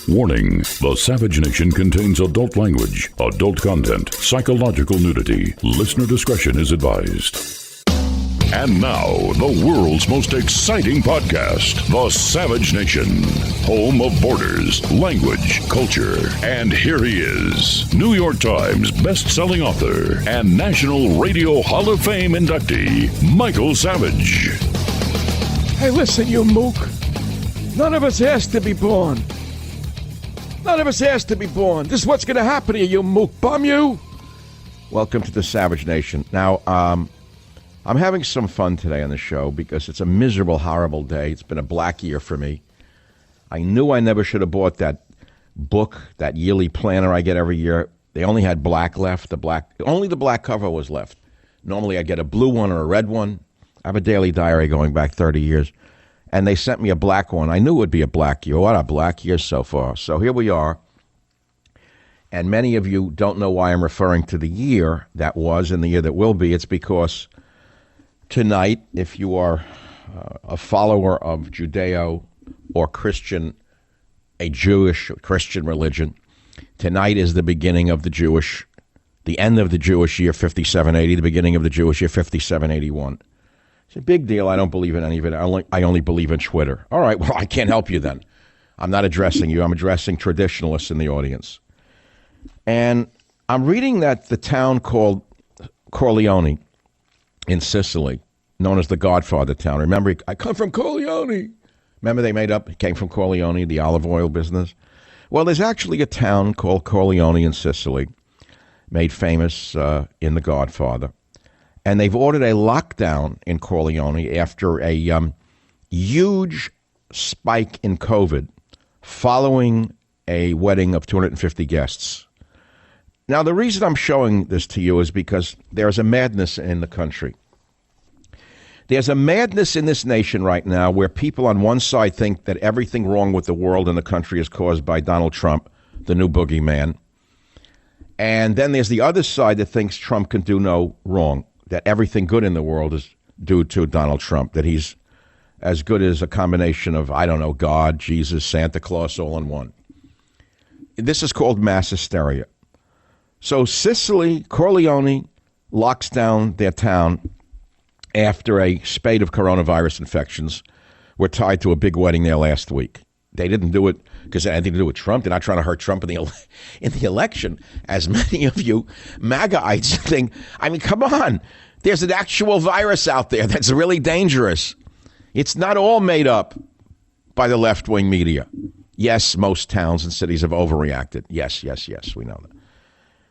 Warning, the Savage Nation contains adult language, adult content, psychological nudity. Listener discretion is advised. And now, the world's most exciting podcast, The Savage Nation, home of borders, language, culture. And here he is, New York Times best-selling author and National Radio Hall of Fame inductee, Michael Savage. Hey, listen, you mook. None of us asked to be born. None of us asked to be born. This is what's going to happen to you, you mook bum, you. Welcome to the Savage Nation. Now, I'm having some fun today on the show because it's a miserable, horrible day. It's been a black year for me. I knew I never should have bought that book, that yearly planner I get every year. They only had black left. Only the black cover was left. Normally I get a blue one or a red one. I have a daily diary going back 30 years. And they sent me a black one. I knew it would be a black year. What a black year so far. So here we are. And many of you don't know why I'm referring to the year that was and the year that will be. It's because tonight, if you are a follower of Judeo or Christian, a Jewish Christian religion, tonight is the beginning of the end of the Jewish year 5780, the beginning of the Jewish year 5781. It's a big deal. I don't believe in any of it. I only believe in Twitter. All right, well, I can't help you then. I'm not addressing you. I'm addressing traditionalists in the audience. And I'm reading that the town called Corleone in Sicily, known as the Godfather town. Remember, I come from Corleone. Remember it came from Corleone, the olive oil business? Well, there's actually a town called Corleone in Sicily, made famous in The Godfather. And they've ordered a lockdown in Corleone after a huge spike in COVID following a wedding of 250 guests. Now, the reason I'm showing this to you is because there's a madness in the country. There's a madness in this nation right now where people on one side think that everything wrong with the world and the country is caused by Donald Trump, the new boogeyman. And then there's the other side that thinks Trump can do no wrong, that everything good in the world is due to Donald Trump, that he's as good as a combination of, I don't know, God, Jesus, Santa Claus, all in one. This is called mass hysteria. So Sicily, Corleone, locks down their town after a spate of coronavirus infections were tied to a big wedding there last week. They didn't do it because it had anything to do with Trump. They're not trying to hurt Trump in the election, as many of you MAGAites think. I mean, come on. There's an actual virus out there that's really dangerous. It's not all made up by the left-wing media. Yes, most towns and cities have overreacted. Yes, we know that.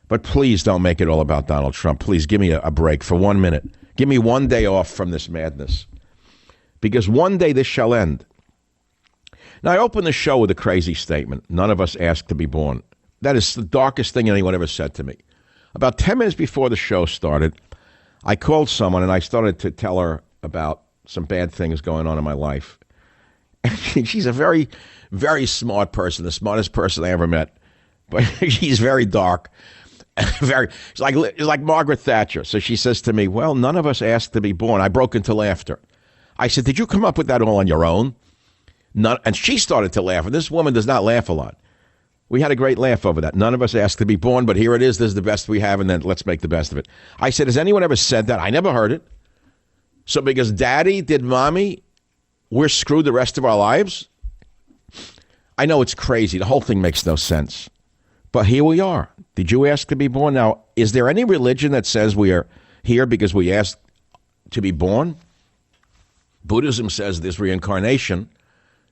But please don't make it all about Donald Trump. Please give me a break for 1 minute. Give me one day off from this madness. Because one day this shall end. Now, I opened the show with a crazy statement. None of us asked to be born. That is the darkest thing anyone ever said to me. About 10 minutes before the show started, I called someone and I started to tell her about some bad things going on in my life. And she's a very, very smart person, the smartest person I ever met. But she's very dark. It's like Margaret Thatcher. So she says to me, well, none of us asked to be born. I broke into laughter. I said, did you come up with that all on your own? And she started to laugh. And this woman does not laugh a lot. We had a great laugh over that. None of us asked to be born, but here it is. This is the best we have, and then let's make the best of it. I said, has anyone ever said that? I never heard it. So because daddy did mommy, we're screwed the rest of our lives? I know it's crazy. The whole thing makes no sense. But here we are. Did you ask to be born? Now, is there any religion that says we are here because we asked to be born? Buddhism says there's reincarnation.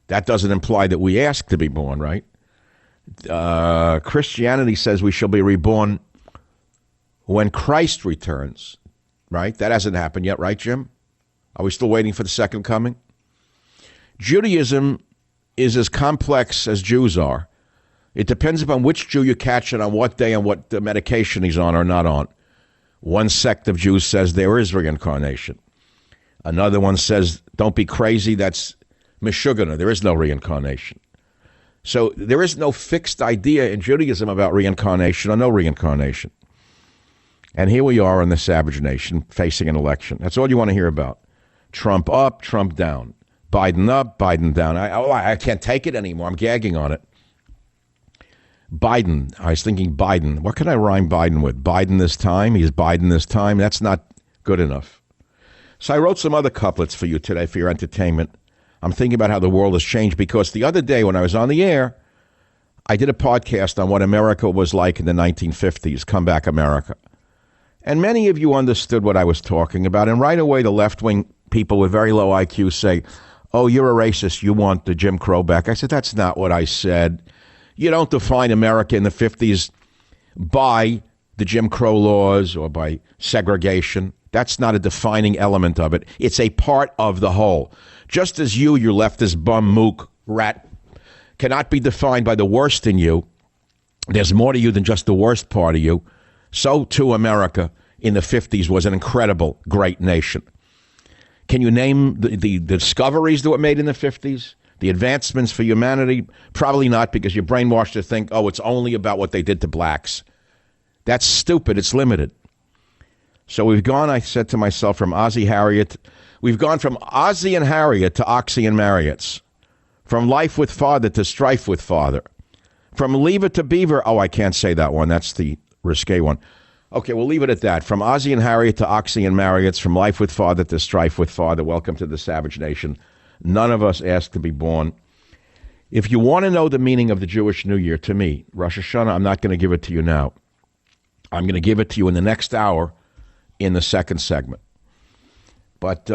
That doesn't imply that we ask to be born, right? Christianity says we shall be reborn when Christ returns, right? That hasn't happened yet, right, Jim? Are we still waiting for the second coming? Judaism is as complex as Jews are. It depends upon which Jew you catch and on what day and what medication he's on or not on. One sect of Jews says there is reincarnation. Another one says, don't be crazy, that's Meshugana, there is no reincarnation. So there is no fixed idea in Judaism about reincarnation or no reincarnation. And here we are in the Savage Nation facing an election. That's all you want to hear about. Trump up, Trump down. Biden up, Biden down. I can't take it anymore. I'm gagging on it. Biden. I was thinking Biden. What can I rhyme Biden with? Biden this time? He's Biden this time? That's not good enough. So I wrote some other couplets for you today for your entertainment. I'm thinking about how the world has changed because the other day when I was on the air, I did a podcast on what America was like in the 1950s, Comeback America. And many of you understood what I was talking about. And right away, the left-wing people with very low IQ say, oh, you're a racist. You want the Jim Crow back. I said, that's not what I said. You don't define America in the 50s by the Jim Crow laws or by segregation. That's not a defining element of it. It's a part of the whole. Just as you leftist bum, mook, rat, cannot be defined by the worst in you, there's more to you than just the worst part of you. So, too, America in the 50s was an incredible, great nation. Can you name the discoveries that were made in the 50s? The advancements for humanity? Probably not, because you're brainwashed to think, oh, it's only about what they did to blacks. That's stupid. It's limited. So we've gone, I said to myself, from Ozzie Harriet. We've gone from Ozzie and Harriet to Oxy and Marriott's. From life with father to strife with father. From lever to beaver. Oh, I can't say that one. That's the risque one. Okay, we'll leave it at that. From Ozzie and Harriet to Oxy and Marriott's. From life with father to strife with father. Welcome to the Savage Nation. None of us asked to be born. If you want to know the meaning of the Jewish New Year, to me, Rosh Hashanah, I'm not going to give it to you now. I'm going to give it to you in the next hour in the second segment. But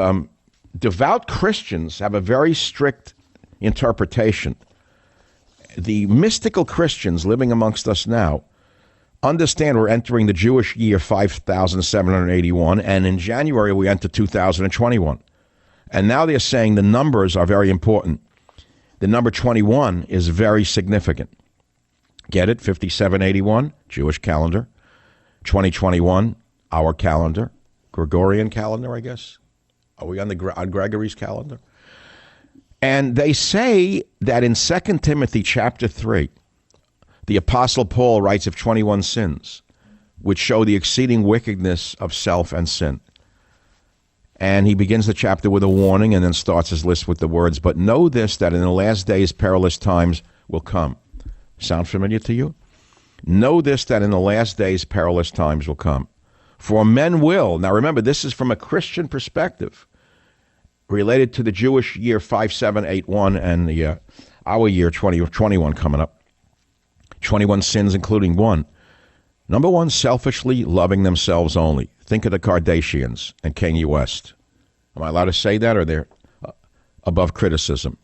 devout Christians have a very strict interpretation. The mystical Christians living amongst us now understand we're entering the Jewish year 5781, and in January we enter 2021. And now they're saying the numbers are very important. The number 21 is very significant. Get it? 5781, Jewish calendar. 2021, our calendar. Gregorian calendar, I guess. Are we on Gregory's calendar? And they say that in 2 Timothy chapter 3, the Apostle Paul writes of 21 sins, which show the exceeding wickedness of self and sin. And he begins the chapter with a warning and then starts his list with the words, but know this, that in the last days perilous times will come. Sound familiar to you? Know this, that in the last days perilous times will come. For men will, now remember, this is from a Christian perspective, related to the Jewish year 5781 and our year 2021 coming up. 21 sins, including one. Number one, selfishly loving themselves only. Think of the Kardashians and Kanye West. Am I allowed to say that, or they're above criticism?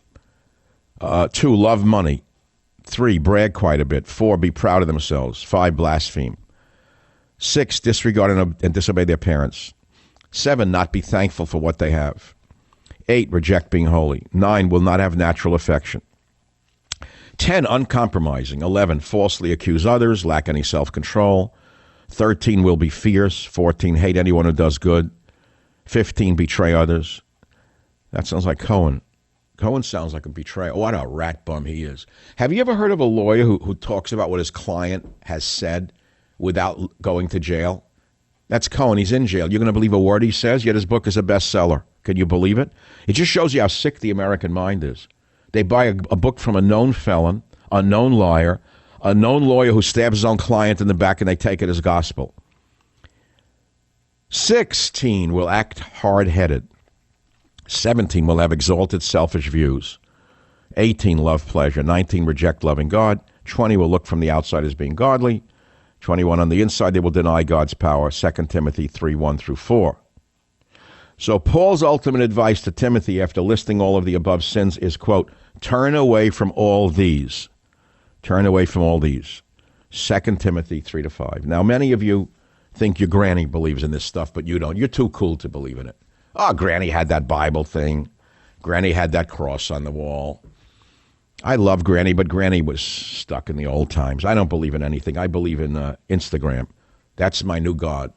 2, love money. 3, brag quite a bit. 4, be proud of themselves. 5, blaspheme. 6, disregard and disobey their parents. 7, not be thankful for what they have. 8, reject being holy. 9, will not have natural affection. 10, uncompromising. 11, falsely accuse others, lack any self-control. 13, will be fierce. 14, hate anyone who does good. 15, betray others. That sounds like Cohen. Cohen sounds like a betrayer. What a rat bum he is. Have you ever heard of a lawyer who talks about what his client has said without going to jail? That's Cohen. He's in jail. You're going to believe a word he says? Yet his book is a bestseller. Can you believe it? It just shows you how sick the American mind is. They buy a book from a known felon, a known liar, a known lawyer who stabs his own client in the back, and they take it as gospel. 16 will act hard-headed. 17 will have exalted, selfish views. 18, love pleasure. 19, reject loving God. 20 will look from the outside as being godly. 21, on the inside, they will deny God's power. 2 Timothy 3, 1 through 4. So Paul's ultimate advice to Timothy after listing all of the above sins is, quote, turn away from all these. Turn away from all these. 2 Timothy 3 to 5. Now, many of you think your granny believes in this stuff, but you don't. You're too cool to believe in it. Oh, Granny had that Bible thing. Granny had that cross on the wall. I love Granny, but Granny was stuck in the old times. I don't believe in anything. I believe in Instagram. That's my new God.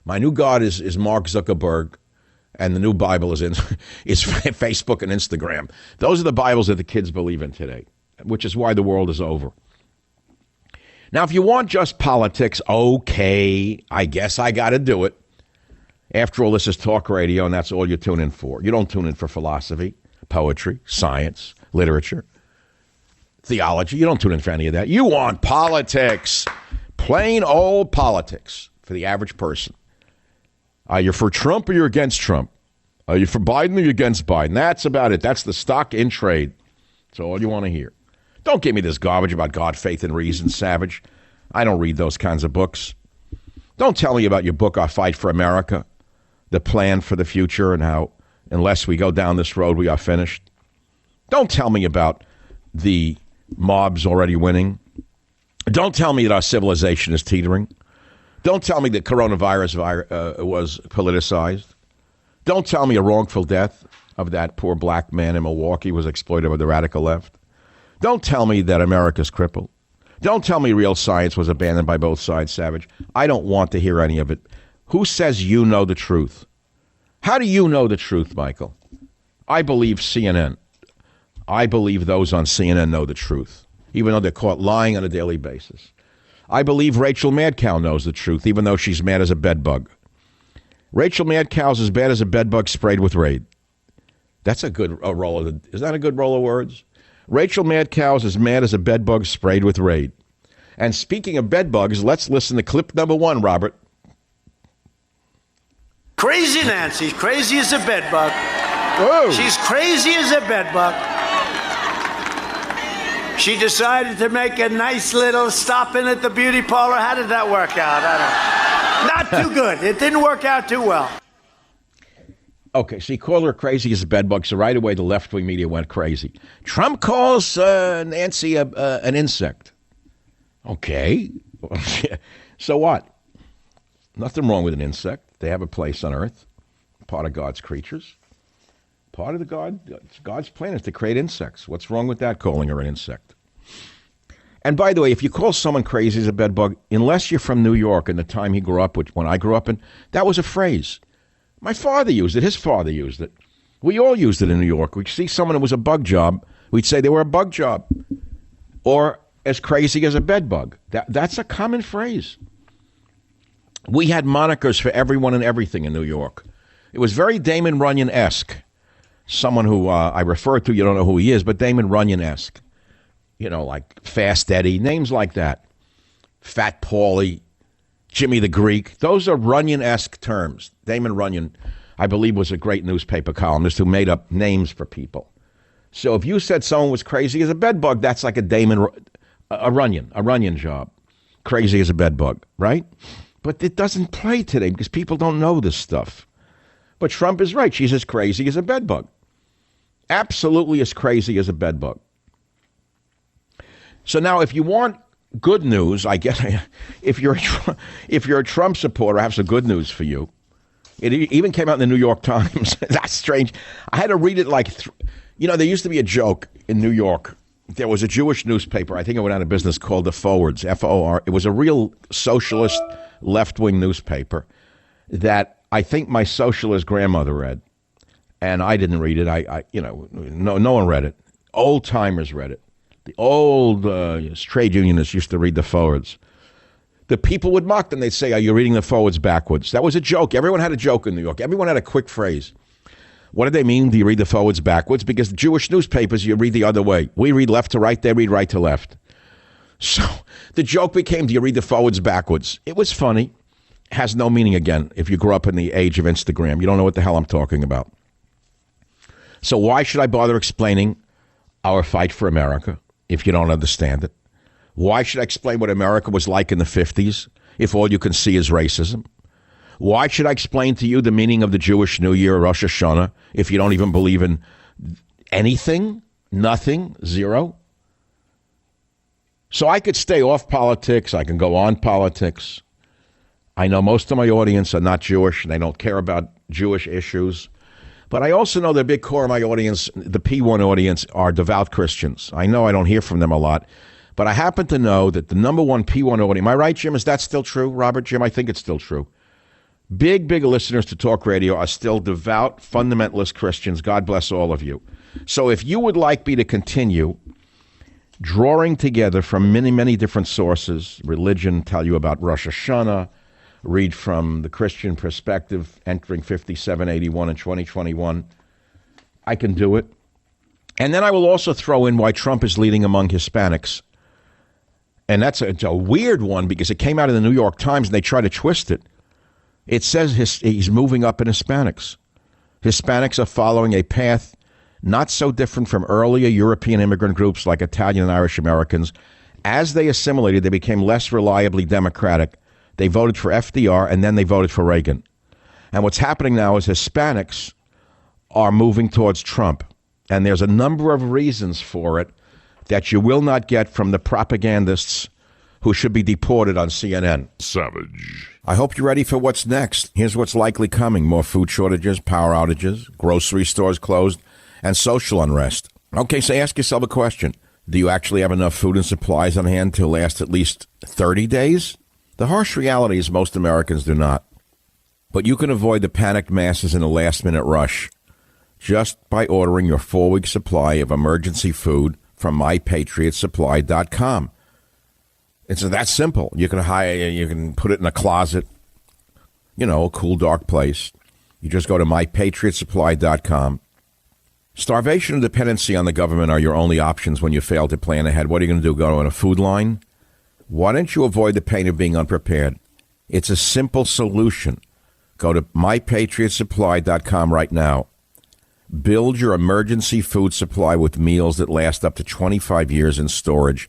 My new God is Mark Zuckerberg, and the new Bible is Facebook and Instagram. Those are the Bibles that the kids believe in today, which is why the world is over. Now, if you want just politics, okay, I guess I got to do it. After all, this is talk radio, and that's all you tune in for. You don't tune in for philosophy, poetry, science, literature. theology. You don't tune in for any of that. You want politics. Plain old politics for the average person. You're for Trump or you're against Trump? Are you for Biden or you're against Biden? That's about it. That's the stock in trade. That's all you want to hear. Don't give me this garbage about God, faith, and reason, Savage. I don't read those kinds of books. Don't tell me about your book, Our Fight for America, the plan for the future and how unless we go down this road, we are finished. Don't tell me about the mobs already winning. Don't tell me that our civilization is teetering. Don't tell me that coronavirus was politicized. Don't tell me a wrongful death of that poor black man in Milwaukee was exploited by the radical left. Don't tell me that America's crippled. Don't tell me real science was abandoned by both sides, Savage. I don't want to hear any of it. Who says you know the truth? How do you know the truth, Michael? I believe CNN. I believe those on CNN know the truth, even though they're caught lying on a daily basis. I believe Rachel Madcow knows the truth, even though she's mad as a bedbug. Rachel Madcow's as bad as a bedbug sprayed with Raid. That's a good roll of is that a good roll of words? Rachel Madcow's as mad as a bedbug sprayed with Raid. And speaking of bedbugs, let's listen to clip number 1, Robert. Crazy Nancy's crazy as a bedbug. Whoa. She's crazy as a bedbug. She decided to make a nice little stop in at the beauty parlor. How did that work out? Not too good. It didn't work out too well. Okay, so he called her crazy as a bedbug, so right away the left-wing media went crazy. Trump calls Nancy an insect. Okay. So what? Nothing wrong with an insect. They have a place on Earth, part of God's creatures. Part of God's plan is to create insects. What's wrong with that, calling her an insect? And by the way, if you call someone crazy as a bedbug, unless you're from New York and the time he grew up, which when I grew up in, that was a phrase. My father used it. His father used it. We all used it in New York. We'd see someone who was a bug job. We'd say they were a bug job. Or as crazy as a bedbug. That's a common phrase. We had monikers for everyone and everything in New York. It was very Damon Runyon-esque. Someone who I refer to, you don't know who he is, but Damon Runyon-esque. You know, like Fast Eddie, names like that. Fat Paulie, Jimmy the Greek. Those are Runyon-esque terms. Damon Runyon, I believe, was a great newspaper columnist who made up names for people. So if you said someone was crazy as a bedbug, that's like a Runyon job. Crazy as a bedbug, right? But it doesn't play today because people don't know this stuff. But Trump is right. She's as crazy as a bedbug. Absolutely as crazy as a bedbug. So now if you want good news, I guess if you're a Trump supporter, I have some good news for you. It even came out in the New York Times. That's strange. I had to read it there used to be a joke in New York. There was a Jewish newspaper, I think it went out of business, called The Forwards, F-O-R. It was a real socialist left-wing newspaper that I think my socialist grandmother read. And I didn't read it. No one read it. Old timers read it. The old trade unionists used to read the Forwards. The people would mock them. They'd say, "Are you reading the Forwards backwards?" That was a joke. Everyone had a joke in New York. Everyone had a quick phrase. What did they mean? Do you read the Forwards backwards? Because Jewish newspapers, you read the other way. We read left to right. They read right to left. So the joke became, do you read the Forwards backwards? It was funny. Has no meaning again if you grew up in the age of Instagram. You don't know what the hell I'm talking about. So why should I bother explaining our fight for America if you don't understand it? Why should I explain what America was like in the 50s if all you can see is racism? Why should I explain to you the meaning of the Jewish New Year, Rosh Hashanah, if you don't even believe in anything? Nothing? Zero? So I could stay off politics. I can go on politics. I know most of my audience are not Jewish and they don't care about Jewish issues. But I also know the big core of my audience, the P1 audience, are devout Christians. I know I don't hear from them a lot, but I happen to know that the number one P1 audience, am I right, Jim? Is that still true? Robert, Jim, I think it's still true. Big listeners to talk radio are still devout, fundamentalist Christians. God bless all of you. So if you would like me to continue drawing together from many, many different sources, religion, tell you about Rosh Hashanah, read from the Christian perspective, entering 5781 in 2021, I can do it. And then I will also throw in why Trump is leading among Hispanics. And it's a weird one because it came out in the New York Times and they try to twist it. It says he's moving up in Hispanics. Hispanics are following a path not so different from earlier European immigrant groups like Italian and Irish Americans. As they assimilated, they became less reliably Democratic. They voted for FDR and then they voted for Reagan. And what's happening now is Hispanics are moving towards Trump. And there's a number of reasons for it that you will not get from the propagandists who should be deported on CNN. Savage. I hope you're ready for what's next. Here's what's likely coming. More food shortages, power outages, grocery stores closed, and social unrest. Okay, so ask yourself a question. Do you actually have enough food and supplies on hand to last at least 30 days? The harsh reality is most Americans do not. But you can avoid the panicked masses in a last-minute rush just by ordering your 4-week supply of emergency food from mypatriotsupply.com. It's that simple. You can put it in a closet, a cool, dark place. You just go to mypatriotsupply.com. Starvation and dependency on the government are your only options when you fail to plan ahead. What are you going to do, go on a food line? Why don't you avoid the pain of being unprepared? It's a simple solution. Go to mypatriotsupply.com right now. Build your emergency food supply with meals that last up to 25 years in storage.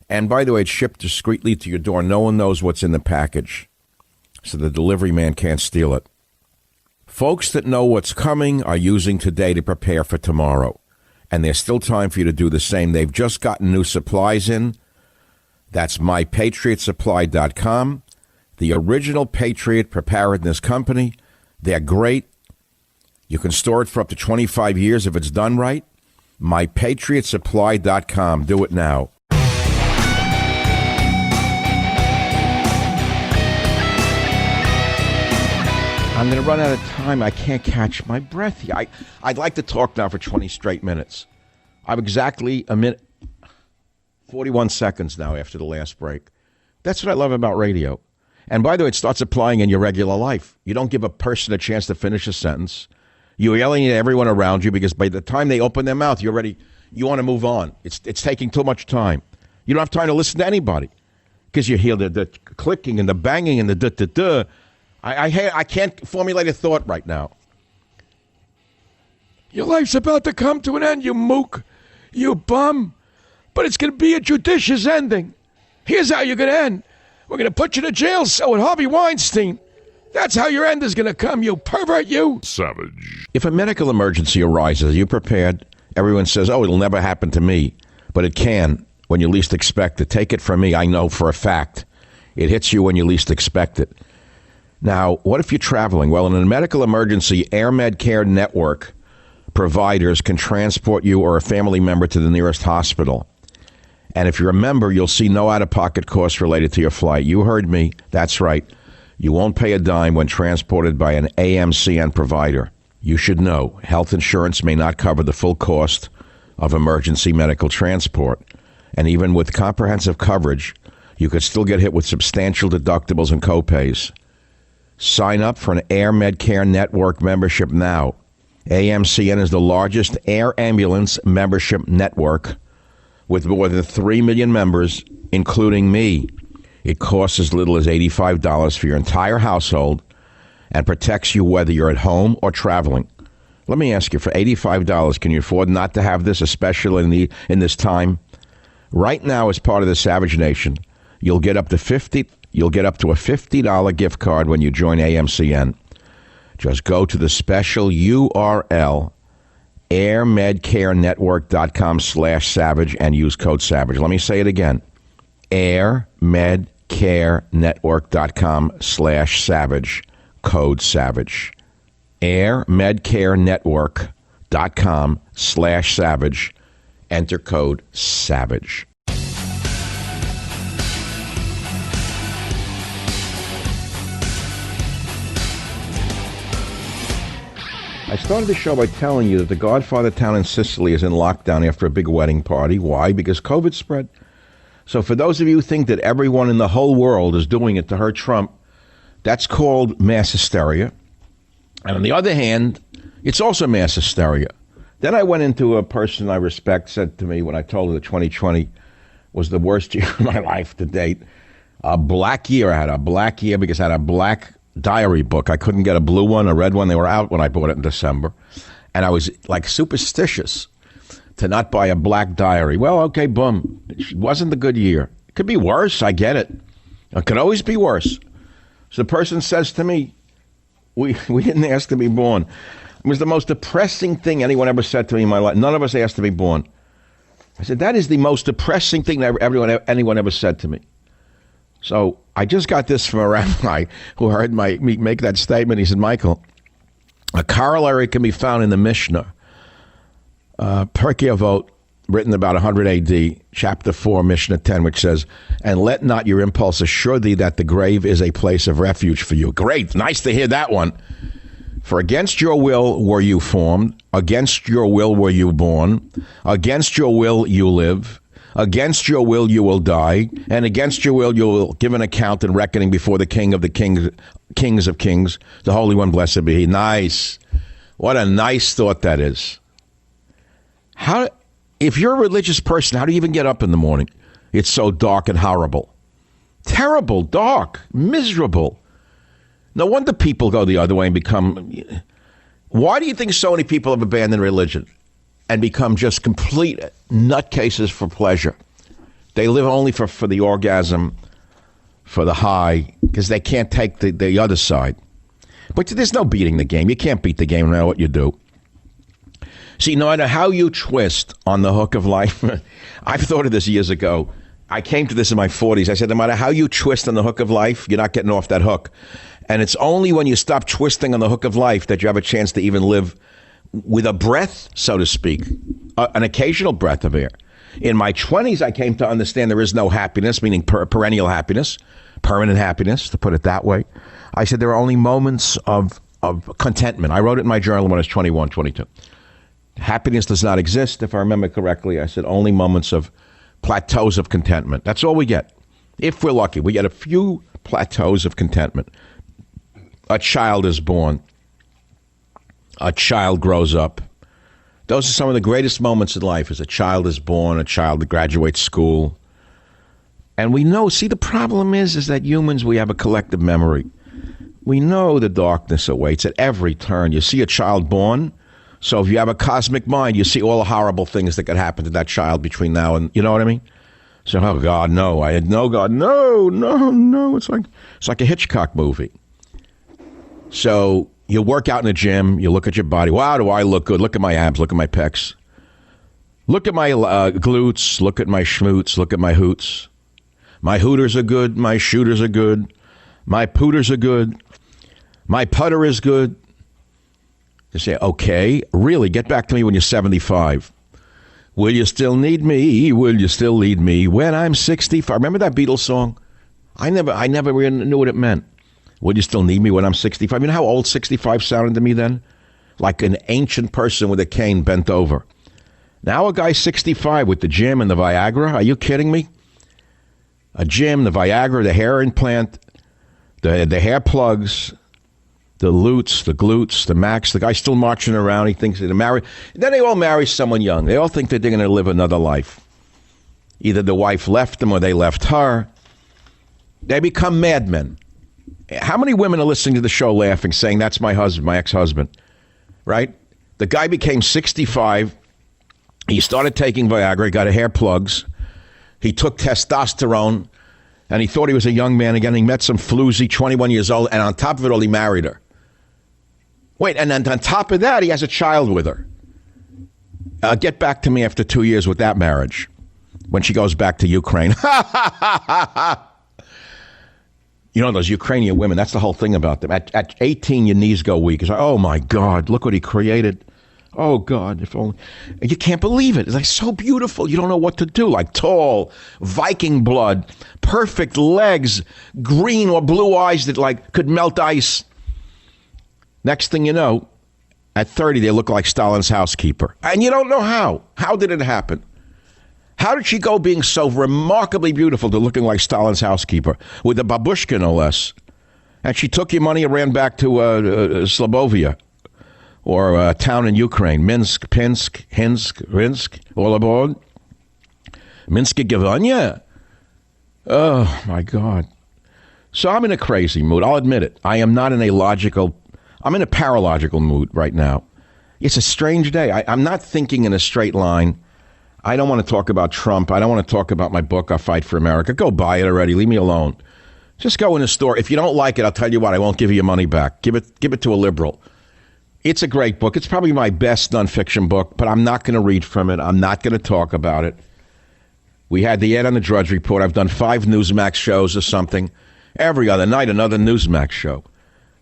And by the way, it's shipped discreetly to your door. No one knows what's in the package, so the delivery man can't steal it. Folks that know what's coming are using today to prepare for tomorrow. And there's still time for you to do the same. They've just gotten new supplies in. That's mypatriotsupply.com. The original Patriot Preparedness Company. They're great. You can store it for up to 25 years if it's done right. MyPatriotSupply.com. Do it now. I'm going to run out of time. I can't catch my breath here. I'd like to talk now for 20 straight minutes. I'm exactly a minute, 41 seconds now after the last break. That's what I love about radio. And by the way, it starts applying in your regular life. You don't give a person a chance to finish a sentence. You're yelling at everyone around you because by the time they open their mouth, you want to move on. It's taking too much time. You don't have time to listen to anybody because you hear the clicking and the banging and the duh. I can't formulate a thought right now. Your life's about to come to an end, you mook, you bum. But it's going to be a judicious ending. Here's how you're going to end. We're going to put you in a jail cell with Harvey Weinstein. That's how your end is going to come, you pervert, you. Savage. If a medical emergency arises, are you prepared? Everyone says, it'll never happen to me. But it can when you least expect it. Take it from me. I know for a fact. It hits you when you least expect it. Now, what if you're traveling? Well, in a medical emergency, Air Med Care Network providers can transport you or a family member to the nearest hospital. And if you're a member, you'll see no out-of-pocket costs related to your flight. You heard me. That's right. You won't pay a dime when transported by an AMCN provider. You should know health insurance may not cover the full cost of emergency medical transport. And even with comprehensive coverage, you could still get hit with substantial deductibles and copays. Sign up for an Air Medcare Network membership now. AMCN is the largest air ambulance membership network with more than 3 million members, including me. It costs as little as $85 for your entire household and protects you whether you're at home or traveling. Let me ask you, for $85, can you afford not to have this, especially in this time? Right now, as part of the Savage Nation, you'll get up to a $50 gift card when you join AMCN. Just go to the special URL, airmedcarenetwork.com/savage, and use code SAVAGE. Let me say it again. airmedcarenetwork.com/savage, code SAVAGE. airmedcarenetwork.com/savage, enter code SAVAGE. I started the show by telling you that the Godfather town in Sicily is in lockdown after a big wedding party. Why? Because COVID spread. So for those of you who think that everyone in the whole world is doing it to hurt Trump, that's called mass hysteria. And on the other hand, it's also mass hysteria. Then I went into a person I respect said to me when I told her that 2020 was the worst year of my life to date. A black year. I had a black year because I had a black diary book. I couldn't get a blue one, a red one. They were out when I bought it in December. And I was like superstitious to not buy a black diary. Well, okay, boom. It wasn't a good year. It could be worse. I get it. It could always be worse. So the person says to me, we didn't ask to be born. It was the most depressing thing anyone ever said to me in my life. None of us asked to be born. I said, that is the most depressing thing that anyone ever said to me. So I just got this from a rabbi who heard me make that statement. He said, Michael, a corollary can be found in the Mishnah, Pirkei Avot, written about 100 AD, chapter 4, Mishnah 10, which says, and let not your impulse assure thee that the grave is a place of refuge for you. Great. Nice to hear that one. For against your will were you formed, against your will were you born, against your will you live, against your will you will die, and against your will you will give an account and reckoning before the King of the Kings of Kings, the Holy One, blessed be He. Nice. What a nice thought that is. If you're a religious person, how do you even get up in the morning? It's so dark and horrible. Terrible, dark, miserable. No wonder people go the other way and become... Why do you think so many people have abandoned religion and become just complete nutcases for pleasure? They live only for the orgasm, for the high, because they can't take the other side. But there's no beating the game. You can't beat the game no matter what you do. See, no matter how you twist on the hook of life, I've thought of this years ago. I came to this in my 40s. I said, no matter how you twist on the hook of life, you're not getting off that hook. And it's only when you stop twisting on the hook of life that you have a chance to even live with a breath, so to speak, an occasional breath of air. In my 20s, I came to understand there is no happiness, meaning perennial happiness, permanent happiness, to put it that way. I said there are only moments of contentment. I wrote it in my journal when I was 21, 22. Happiness does not exist, if I remember correctly. I said only moments of plateaus of contentment. That's all we get. If we're lucky, we get a few plateaus of contentment. A child is born. A child grows up. Those are some of the greatest moments in life, as a child is born, a child graduates school. And we know, see, the problem is that humans, we have a collective memory. We know the darkness awaits at every turn. You see a child born, so if you have a cosmic mind, you see all the horrible things that could happen to that child between now and, you know what I mean? So, oh, God, no. I had no God. No. It's like a Hitchcock movie. So you work out in the gym, you look at your body. Wow, do I look good? Look at my abs, look at my pecs. Look at my glutes, look at my schmoots, look at my hoots. My hooters are good, my shooters are good, my pooters are good, my putter is good. You say, okay, really, get back to me when you're 75. Will you still need me? Will you still need me when I'm 65? Remember that Beatles song? I never really knew what it meant. Would you still need me when I'm 65? You know how old 65 sounded to me then? Like an ancient person with a cane bent over. Now a guy 65 with the gym and the Viagra? Are you kidding me? A gym, the Viagra, the hair implant, the hair plugs, the lutes, the glutes, the max. The guy's still marching around. He thinks they're married. Then they all marry someone young. They all think that they're going to live another life. Either the wife left them or they left her. They become madmen. How many women are listening to the show laughing, saying, that's my husband, my ex-husband, right? The guy became 65. He started taking Viagra. He got hair plugs. He took testosterone, and he thought he was a young man again. He met some floozy, 21 years old, and on top of it all, he married her. Wait, and then on top of that, he has a child with her. Get back to me after 2 years with that marriage, when she goes back to Ukraine. You know, those Ukrainian women, that's the whole thing about them. At 18, your knees go weak. It's like, oh, my God, look what he created. Oh, God, if only. You can't believe it. It's like so beautiful. You don't know what to do. Like tall, Viking blood, perfect legs, green or blue eyes that like could melt ice. Next thing you know, at 30, they look like Stalin's housekeeper. And you don't know how. How did it happen? How did she go being so remarkably beautiful to looking like Stalin's housekeeper with a babushka, no less? And she took your money and ran back to Slobovia. or a town in Ukraine, Minsk, Pinsk, Rinsk, all aboard. Minsk Gavonia. Oh, my God. So I'm in a crazy mood. I'll admit it. I am not in a logical, I'm in a paralogical mood right now. It's a strange day. I'm not thinking in a straight line. I don't want to talk about Trump. I don't want to talk about my book, I'll Fight for America. Go buy it already. Leave me alone. Just go in the store. If you don't like it, I'll tell you what, I won't give you your money back. Give it to a liberal. It's a great book. It's probably my best nonfiction book, but I'm not going to read from it. I'm not going to talk about it. We had the ad on the Drudge Report. I've done 5 Newsmax shows or something. Every other night, another Newsmax show.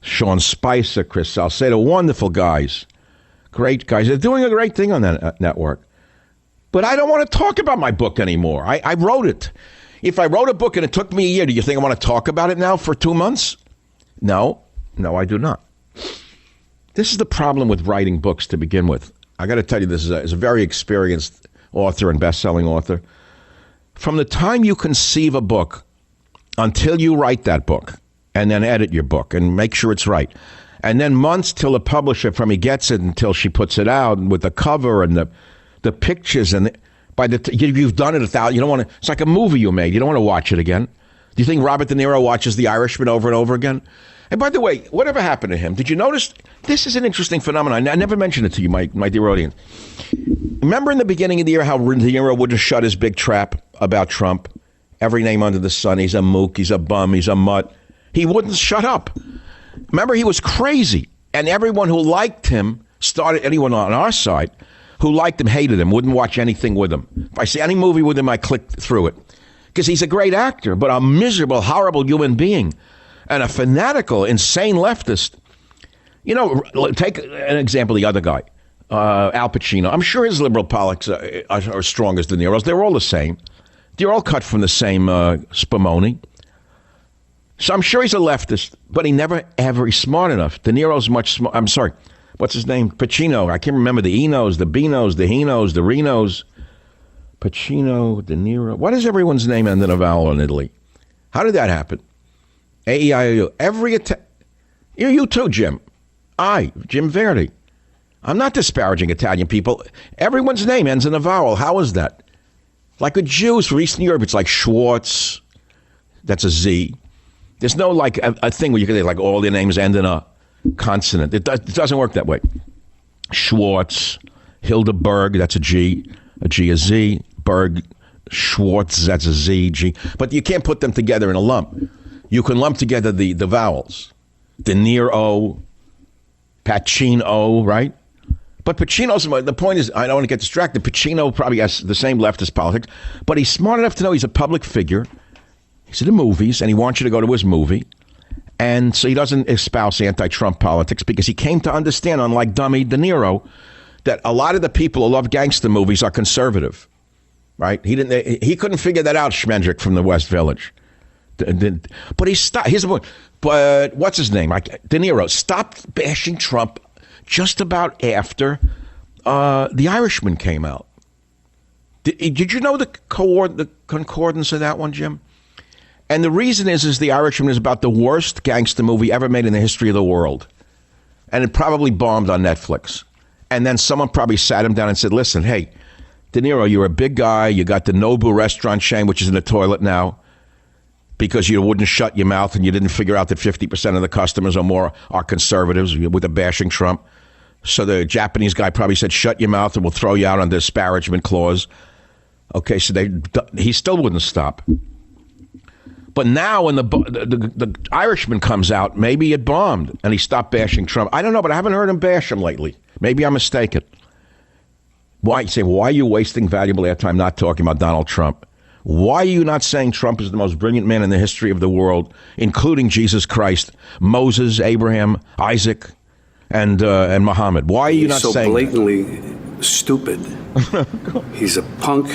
Sean Spicer, Chris Salcedo, wonderful guys. Great guys. They're doing a great thing on that network. But I don't want to talk about my book anymore. I wrote it. If I wrote a book and it took me a year, do you think I want to talk about it now for 2 months? No, I do not. This is the problem with writing books to begin with. I got to tell you, this is a very experienced author and best-selling author. From the time you conceive a book until you write that book and then edit your book and make sure it's right, and then months till the publisher from he gets it until she puts it out with the cover and the pictures, and you've done it 1,000. You don't want to. It's like a movie you made. You don't want to watch it again. Do you think Robert De Niro watches The Irishman over and over again? And by the way, whatever happened to him? Did you notice? This is an interesting phenomenon. I never mentioned it to you, my dear audience. Remember in the beginning of the year how De Niro wouldn't shut his big trap about Trump? Every name under the sun. He's a mook. He's a bum. He's a mutt. He wouldn't shut up. Remember, he was crazy. And everyone who liked him anyone on our side who liked him, hated him, wouldn't watch anything with him. If I see any movie with him, I click through it. Because he's a great actor, but a miserable, horrible human being. And a fanatical, insane leftist. You know, take an example of the other guy, Al Pacino. I'm sure his liberal politics are strong as De Niro's. They're all the same. They're all cut from the same spumoni. So I'm sure he's a leftist, but he never, ever, he's smart enough. De Niro's much smart. I'm sorry. What's his name? Pacino. I can't remember the Enos, the Benos, the Henos, the Renos. Pacino, De Niro. What is everyone's name end in a vowel in Italy? How did that happen? A-E-I-O-U. You too, Jim. Jim Verdi. I'm not disparaging Italian people. Everyone's name ends in a vowel. How is that? Like with Jews from Eastern Europe, it's like Schwartz. That's a Z. There's no like a thing where you can say like all their names end in a consonant. It doesn't work that way. Schwartz, Hildeberg, that's a G. A G, a Z. Berg, Schwartz, that's a Z, G. But you can't put them together in a lump. You can lump together the vowels. De Niro, Pacino, right? But Pacino's, the point is, I don't want to get distracted. Pacino probably has the same leftist politics, but he's smart enough to know he's a public figure. He's in the movies, and he wants you to go to his movie. And so he doesn't espouse anti-Trump politics because he came to understand, unlike dummy De Niro, that a lot of the people who love gangster movies are conservative, right? He couldn't figure that out, Schmendrick from the West Village. But he stopped. Here's the point. But what's his name? De Niro stopped bashing Trump just about after The Irishman came out. Did you know the concordance of that one, Jim? And the reason is The Irishman is about the worst gangster movie ever made in the history of the world. And it probably bombed on Netflix. And then someone probably sat him down and said, listen, hey, De Niro, you're a big guy. You got the Nobu restaurant chain, which is in the toilet now, because you wouldn't shut your mouth and you didn't figure out that 50% of the customers or more are conservatives with a bashing Trump. So the Japanese guy probably said, shut your mouth and we'll throw you out on the disparagement clause. Okay, so he still wouldn't stop. But now when the Irishman comes out, maybe it bombed and he stopped bashing Trump. I don't know, but I haven't heard him bash him lately. Maybe I'm mistaken. Why are you wasting valuable airtime not talking about Donald Trump? Why are you not saying Trump is the most brilliant man in the history of the world, including Jesus Christ, Moses, Abraham, Isaac, and Muhammad? Why are you not saying that? He's so blatantly stupid. He's a punk.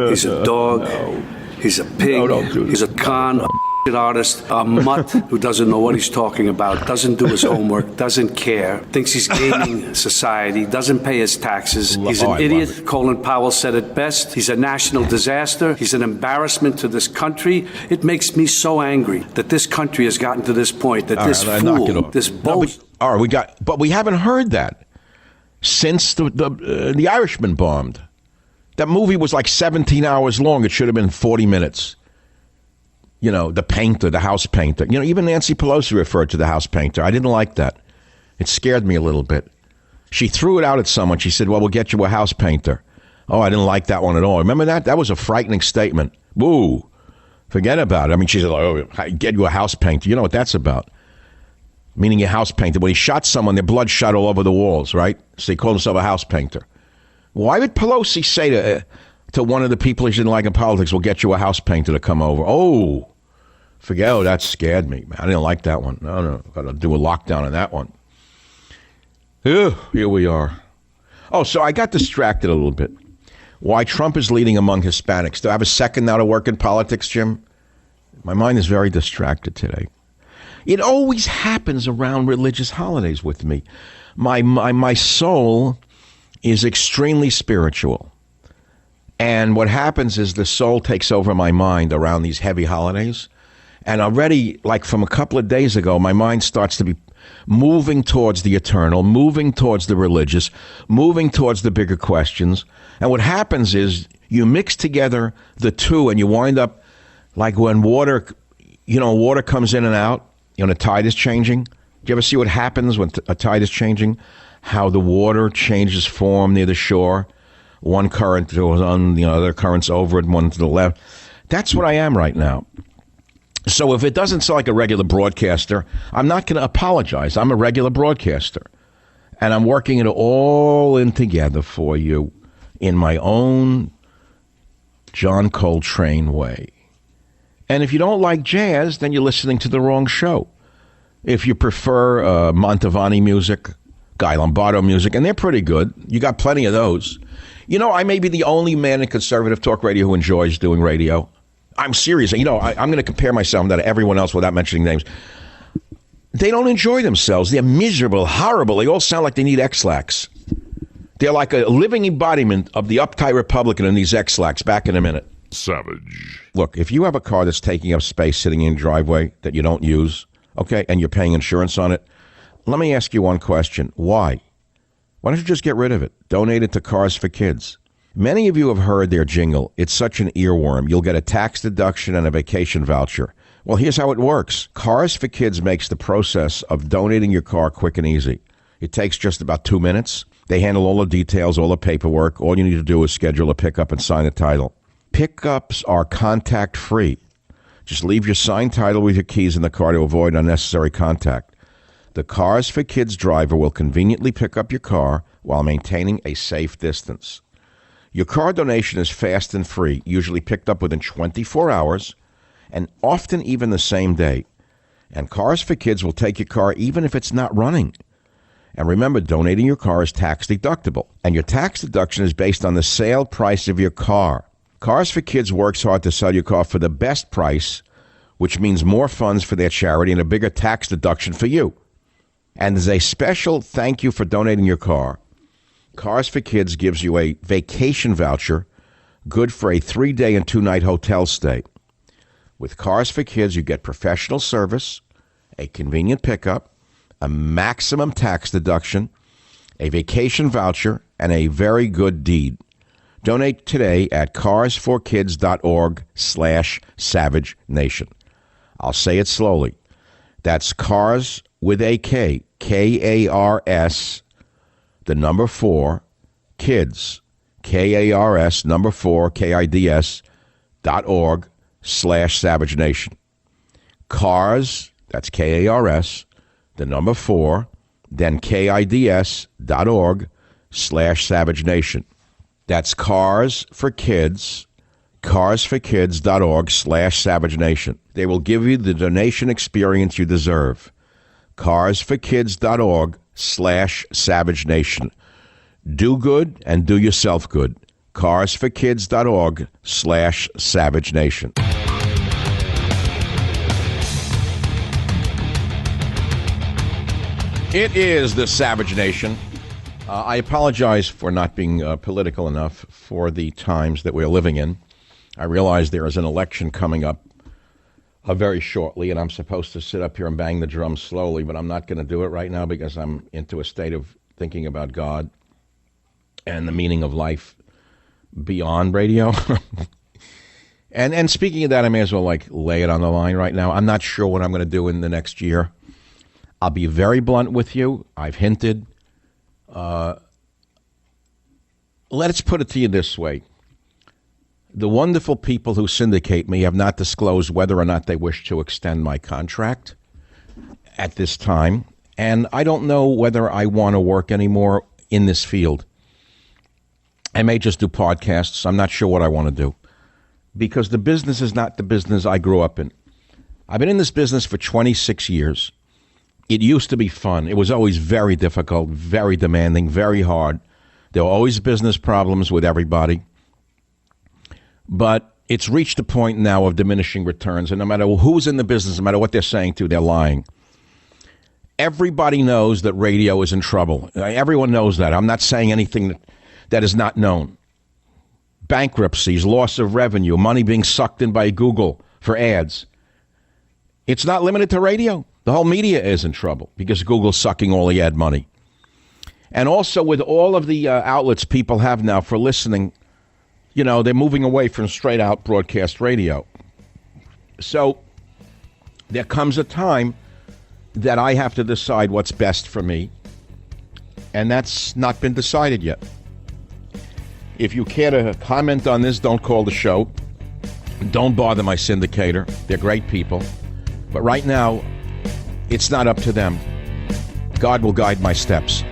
He's a dog. No. He's a pig. He's a con, a artist, a mutt who doesn't know what he's talking about, doesn't do his homework, doesn't care, thinks he's gaming society, doesn't pay his taxes. He's an idiot. Colin Powell said it best. He's a national disaster. He's an embarrassment to this country. It makes me so angry that this country has gotten to this point, that this fool, this All right, but we haven't heard that since the Irishman bombed. That movie was like 17 hours long. It should have been 40 minutes. You know, the painter, the house painter. You know, even Nancy Pelosi referred to the house painter. I didn't like that. It scared me a little bit. She threw it out at someone. She said, well, we'll get you a house painter. Oh, I didn't like that one at all. Remember that? That was a frightening statement. Woo. Forget about it. I mean, she said, oh, get you a house painter. You know what that's about. Meaning a house painter. When he shot someone, their blood shot all over the walls, right? So he called himself a house painter. Why would Pelosi say to one of the people she didn't like in politics, we'll get you a house painter to come over? Oh, that scared me, man. I didn't like that one. No, got to do a lockdown on that one. Here we are. Oh, so I got distracted a little bit. Why Trump is leading among Hispanics. Do I have a second now to work in politics, Jim? My mind is very distracted today. It always happens around religious holidays with me. My soul is extremely spiritual. And what happens is the soul takes over my mind around these heavy holidays. And already, like from a couple of days ago, my mind starts to be moving towards the eternal, moving towards the religious, moving towards the bigger questions. And what happens is you mix together the two and you wind up like when water comes in and out, the tide is changing. Do you ever see what happens when a tide is changing? How the water changes form near the shore. One current goes on, the other current's over it, one to the left. That's what I am right now. So if it doesn't sound like a regular broadcaster, I'm not going to apologize. I'm a regular broadcaster. And I'm working it all in together for you in my own John Coltrane way. And if you don't like jazz, then you're listening to the wrong show. If you prefer Mantovani music, Guy Lombardo music, and they're pretty good. You got plenty of those. You know, I may be the only man in conservative talk radio who enjoys doing radio. I'm serious. You know, I'm going to compare myself to everyone else without mentioning names. They don't enjoy themselves. They're miserable, horrible. They all sound like they need X-Lax. They're like a living embodiment of the uptight Republican in these X-Lax. Back in a minute. Savage. Look, if you have a car that's taking up space sitting in your driveway that you don't use, okay, and you're paying insurance on it, let me ask you one question. Why? Why don't you just get rid of it? Donate it to Cars for Kids. Many of you have heard their jingle. It's such an earworm. You'll get a tax deduction and a vacation voucher. Well, here's how it works. Cars for Kids makes the process of donating your car quick and easy. It takes just about 2 minutes. They handle all the details, all the paperwork. All you need to do is schedule a pickup and sign a title. Pickups are contact-free. Just leave your signed title with your keys in the car to avoid unnecessary contact. The Cars for Kids driver will conveniently pick up your car while maintaining a safe distance. Your car donation is fast and free, usually picked up within 24 hours, and often even the same day. And Cars for Kids will take your car even if it's not running. And remember, donating your car is tax deductible, and your tax deduction is based on the sale price of your car. Cars for Kids works hard to sell your car for the best price, which means more funds for their charity and a bigger tax deduction for you. And as a special thank you for donating your car, Cars for Kids gives you a vacation voucher good for a 3-day and 2-night hotel stay. With Cars for Kids, you get professional service, a convenient pickup, a maximum tax deduction, a vacation voucher, and a very good deed. Donate today at carsforkids.org/Savage Nation. I'll say it slowly. That's Cars with a K, K-A-R-S, the number 4, kids, K-A-R-S, number 4, KIDS.org/Savage Nation. Cars, that's K-A-R-S, the number 4, then KIDS.org/Savage Nation. That's Cars for Kids, carsforkids.org/Savage Nation. They will give you the donation experience you deserve. carsforkids.org/Savage Nation. Do good and do yourself good. carsforkids.org/Savage Nation. It is the Savage Nation. I apologize for not being political enough for the times that we're living in. I realize there is an election coming up very shortly, and I'm supposed to sit up here and bang the drum slowly, but I'm not going to do it right now because I'm into a state of thinking about God and the meaning of life beyond radio. And speaking of that, I may as well lay it on the line right now. I'm not sure what I'm going to do in the next year. I'll be very blunt with you. I've hinted. Let's put it to you this way. The wonderful people who syndicate me have not disclosed whether or not they wish to extend my contract at this time. And I don't know whether I want to work anymore in this field. I may just do podcasts. I'm not sure what I want to do because the business is not the business I grew up in. I've been in this business for 26 years. It used to be fun. It was always very difficult, very demanding, very hard. There were always business problems with everybody. But it's reached a point now of diminishing returns, and no matter who's in the business, no matter what they're saying to, they're lying. Everybody knows that radio is in trouble. Everyone knows that. I'm not saying anything that is not known. Bankruptcies, loss of revenue, money being sucked in by Google for ads. It's not limited to radio. The whole media is in trouble because Google's sucking all the ad money. And also with all of the outlets people have now for listening, you know, they're moving away from straight out broadcast radio. So there comes a time that I have to decide what's best for me. And that's not been decided yet. If you care to comment on this, don't call the show. Don't bother my syndicator. They're great people. But right now, it's not up to them. God will guide my steps.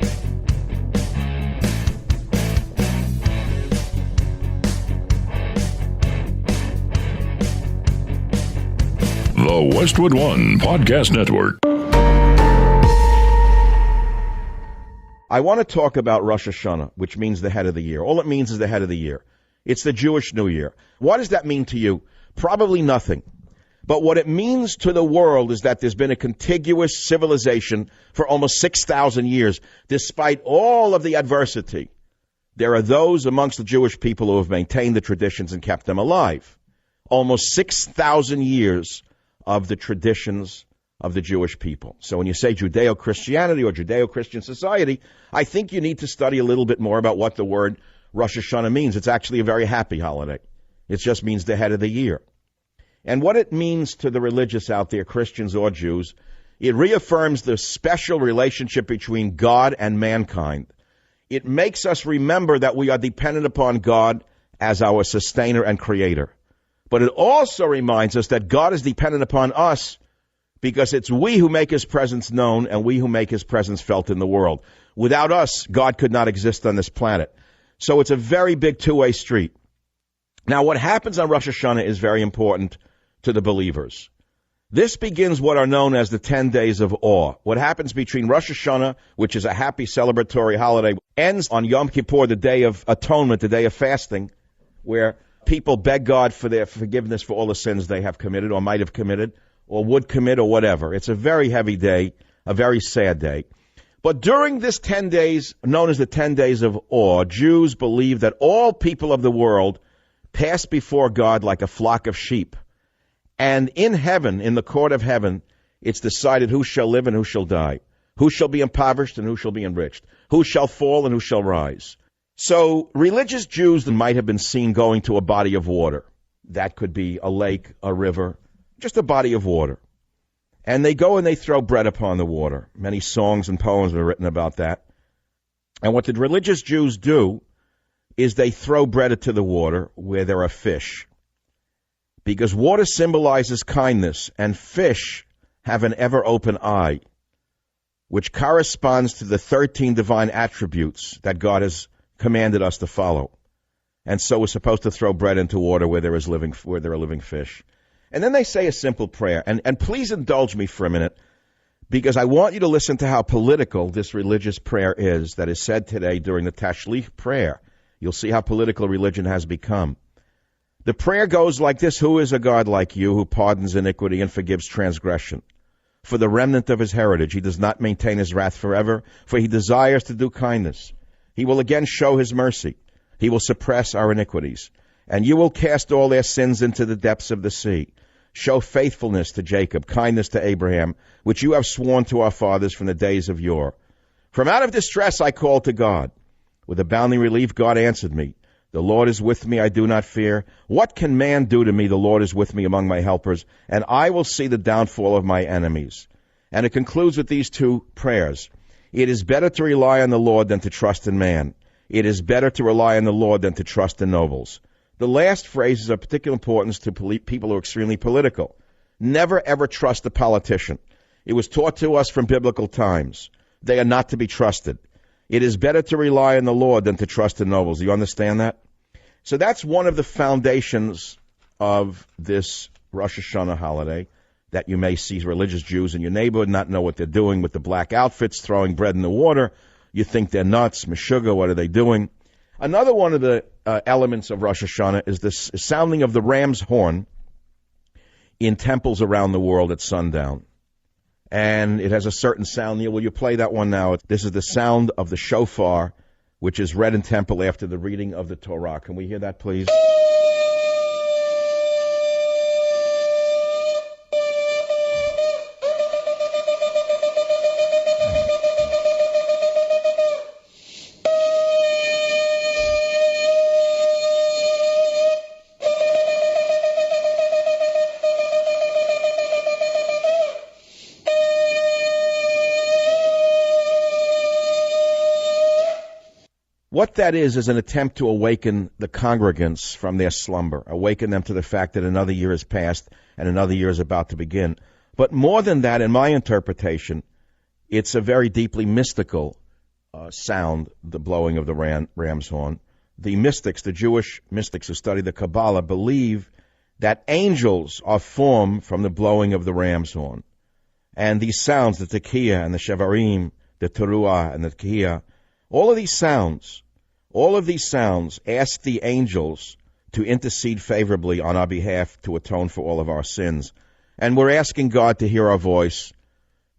The Westwood One Podcast Network. I want to talk about Rosh Hashanah, which means the head of the year. All it means is the head of the year. It's the Jewish New Year. What does that mean to you? Probably nothing. But what it means to the world is that there's been a contiguous civilization for almost 6,000 years. Despite all of the adversity, there are those amongst the Jewish people who have maintained the traditions and kept them alive. Almost 6,000 years of the traditions of the Jewish people. So when you say Judeo-Christianity or Judeo-Christian society, I think you need to study a little bit more about what the word Rosh Hashanah means. It's actually a very happy holiday. It just means the head of the year. And what it means to the religious out there, Christians or Jews, it reaffirms the special relationship between God and mankind. It makes us remember that we are dependent upon God as our sustainer and creator. But it also reminds us that God is dependent upon us because it's we who make his presence known and we who make his presence felt in the world. Without us, God could not exist on this planet. So it's a very big two-way street. Now, what happens on Rosh Hashanah is very important to the believers. This begins what are known as the 10 days of awe. What happens between Rosh Hashanah, which is a happy celebratory holiday, ends on Yom Kippur, the day of atonement, the day of fasting, where people beg God for their forgiveness for all the sins they have committed or might have committed or would commit or whatever. It's a very heavy day, a very sad day. But during this 10 days, known as the 10 days of awe, Jews believe that all people of the world pass before God like a flock of sheep. And in heaven, in the court of heaven, it's decided who shall live and who shall die, who shall be impoverished and who shall be enriched, who shall fall and who shall rise. So religious Jews might have been seen going to a body of water. That could be a lake, a river, just a body of water. And they go and they throw bread upon the water. Many songs and poems were written about that. And what the religious Jews do is they throw bread into the water where there are fish. Because water symbolizes kindness, and fish have an ever-open eye, which corresponds to the 13 divine attributes that God has commanded us to follow. And so we're supposed to throw bread into water where there are living fish. And then they say a simple prayer. And please indulge me for a minute, because I want you to listen to how political this religious prayer is that is said today during the Tashlich prayer. You'll see how political religion has become. The prayer goes like this: Who is a God like you, who pardons iniquity and forgives transgression? For the remnant of his heritage, he does not maintain his wrath forever, for he desires to do kindness. He will again show his mercy. He will suppress our iniquities. And you will cast all their sins into the depths of the sea. Show faithfulness to Jacob, kindness to Abraham, which you have sworn to our fathers from the days of yore. From out of distress I called to God. With abounding relief God answered me. The Lord is with me, I do not fear. What can man do to me? The Lord is with me among my helpers, and I will see the downfall of my enemies. And it concludes with these two prayers. It is better to rely on the Lord than to trust in man. It is better to rely on the Lord than to trust in nobles. The last phrase is of particular importance to people who are extremely political. Never, ever trust a politician. It was taught to us from biblical times. They are not to be trusted. It is better to rely on the Lord than to trust in nobles. Do you understand that? So that's one of the foundations of this Rosh Hashanah holiday, that you may see religious Jews in your neighborhood not know what they're doing with the black outfits, throwing bread in the water. You think they're nuts. Meshuggah, what are they doing? Another one of the elements of Rosh Hashanah is the sounding of the ram's horn in temples around the world at sundown. And it has a certain sound. Neil, will you play that one now? This is the sound of the shofar, which is read in temple after the reading of the Torah. Can we hear that, please? What that is an attempt to awaken the congregants from their slumber, awaken them to the fact that another year has passed and another year is about to begin. But more than that, in my interpretation, it's a very deeply mystical sound, the blowing of the ram's horn. The mystics, the Jewish mystics who study the Kabbalah, believe that angels are formed from the blowing of the ram's horn. And these sounds, the tekiah and the shevarim, the teruah and the tekiah, all of these sounds ask the angels to intercede favorably on our behalf to atone for all of our sins. And we're asking God to hear our voice,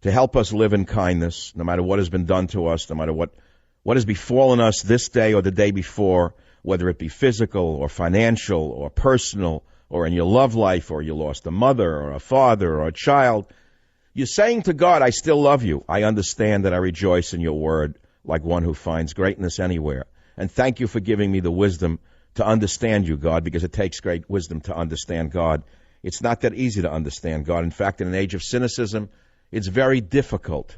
to help us live in kindness, no matter what has been done to us, no matter what has befallen us this day or the day before, whether it be physical or financial or personal or in your love life, or you lost a mother or a father or a child. You're saying to God, I still love you. I understand that I rejoice in your word like one who finds greatness anywhere. And thank you for giving me the wisdom to understand you, God, because it takes great wisdom to understand God. It's not that easy to understand God. In fact, in an age of cynicism, it's very difficult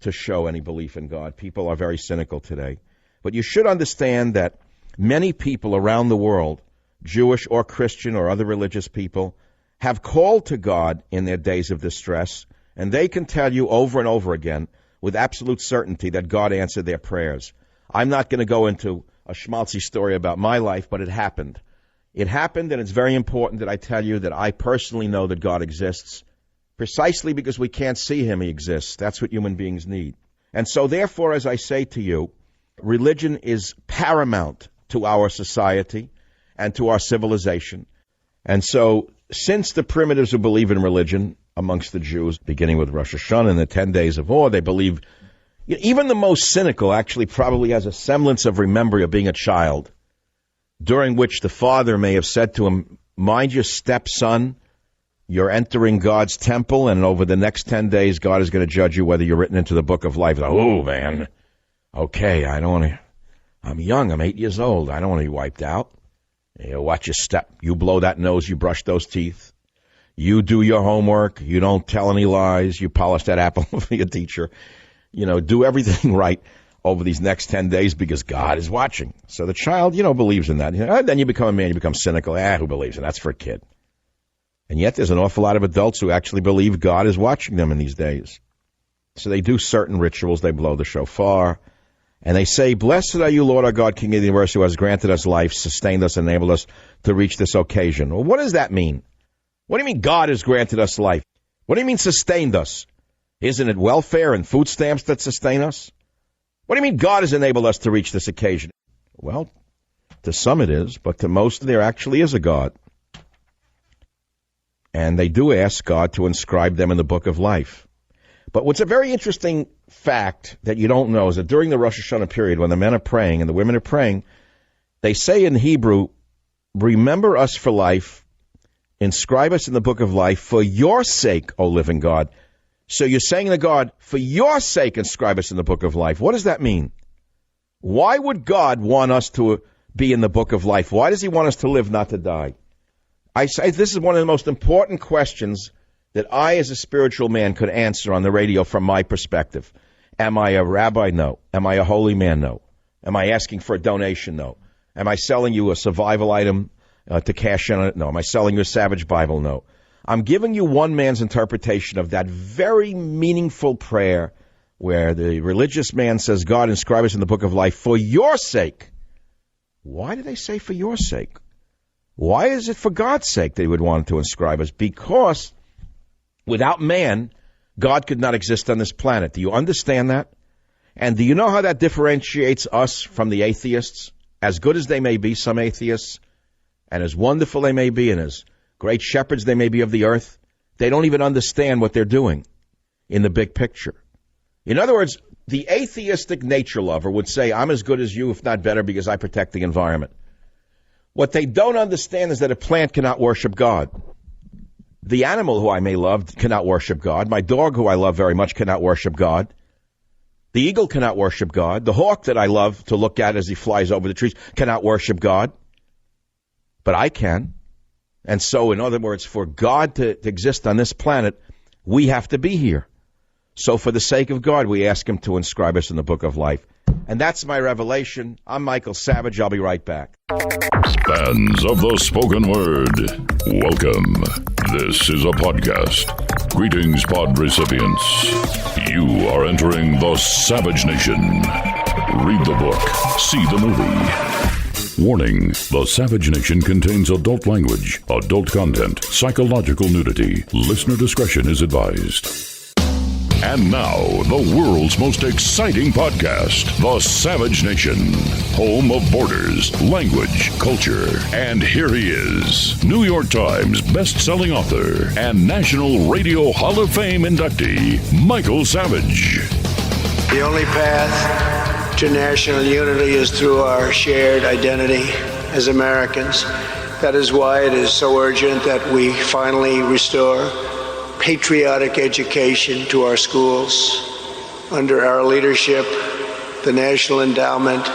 to show any belief in God. People are very cynical today. But you should understand that many people around the world, Jewish or Christian or other religious people, have called to God in their days of distress, and they can tell you over and over again with absolute certainty that God answered their prayers. I'm not going to go into a schmaltzy story about my life, but it happened. It happened, and it's very important that I tell you that I personally know that God exists, precisely because we can't see him, he exists. That's what human beings need. And so, therefore, as I say to you, religion is paramount to our society and to our civilization. And so, since the primitives who believe in religion amongst the Jews, beginning with Rosh Hashanah and the 10 days of awe, they believe. Even the most cynical actually probably has a semblance of memory of being a child, during which the father may have said to him, mind your step, son, you're entering God's temple, and over the next 10 days, God is going to judge you whether you're written into the book of life. Like, oh, man, okay, I'm young, I'm 8 years old, I don't want to be wiped out. You watch your step, you blow that nose, you brush those teeth, you do your homework, you don't tell any lies, you polish that apple for your teacher. Do everything right over these next 10 days because God is watching. So the child, believes in that. Then you become a man, you become cynical. Who believes in that? That's for a kid. And yet there's an awful lot of adults who actually believe God is watching them in these days. So they do certain rituals. They blow the shofar. And they say, blessed are you, Lord our God, King of the universe, who has granted us life, sustained us, enabled us to reach this occasion. Well, what does that mean? What do you mean God has granted us life? What do you mean sustained us? Isn't it welfare and food stamps that sustain us? What do you mean God has enabled us to reach this occasion? Well, to some it is, but to most there actually is a God. And they do ask God to inscribe them in the book of life. But what's a very interesting fact that you don't know is that during the Rosh Hashanah period, when the men are praying and the women are praying, they say in Hebrew, remember us for life inscribe us in the book of life for your sake, O living God. So you're saying to God, for your sake, inscribe us in the book of life. What does that mean? Why would God want us to be in the book of life? Why does he want us to live, not to die? I say this is one of the most important questions that I, as a spiritual man, could answer on the radio from my perspective. Am I a rabbi? No. Am I a holy man? No. Am I asking for a donation? No. Am I selling you a survival item to cash in on it? No. Am I selling you a Savage Bible? No. I'm giving you one man's interpretation of that very meaningful prayer where the religious man says, God, inscribe us in the book of life for your sake. Why do they say for your sake? Why is it for God's sake they would want to inscribe us? Because without man, God could not exist on this planet. Do you understand that? And do you know how that differentiates us from the atheists? As good as they may be, some atheists, and as wonderful they may be, and as great shepherds they may be of the earth, they don't even understand what they're doing in the big picture. In other words, the atheistic nature lover would say, I'm as good as you, if not better, because I protect the environment. What they don't understand is that a plant cannot worship God. The animal who I may love cannot worship God. My dog, who I love very much, cannot worship God. The eagle cannot worship God. The hawk that I love to look at as he flies over the trees cannot worship God. But I can. And so, in other words, for God to exist on this planet, we have to be here. So for the sake of God, we ask him to inscribe us in the book of life. And that's my revelation. I'm Michael Savage. I'll be right back. Fans of the spoken word, welcome. This is a podcast. Greetings, pod recipients. You are entering the Savage Nation. Read the book. See the movie. Warning, the Savage Nation contains adult language, adult content, psychological nudity. Listener discretion is advised. And now, the world's most exciting podcast, The Savage Nation, home of borders, language, culture. And here he is, New York Times best-selling author and National Radio Hall of Fame inductee, Michael Savage. The only path to national unity is through our shared identity as Americans. That is why it is so urgent that we finally restore patriotic education to our schools. Under our leadership, the National Endowment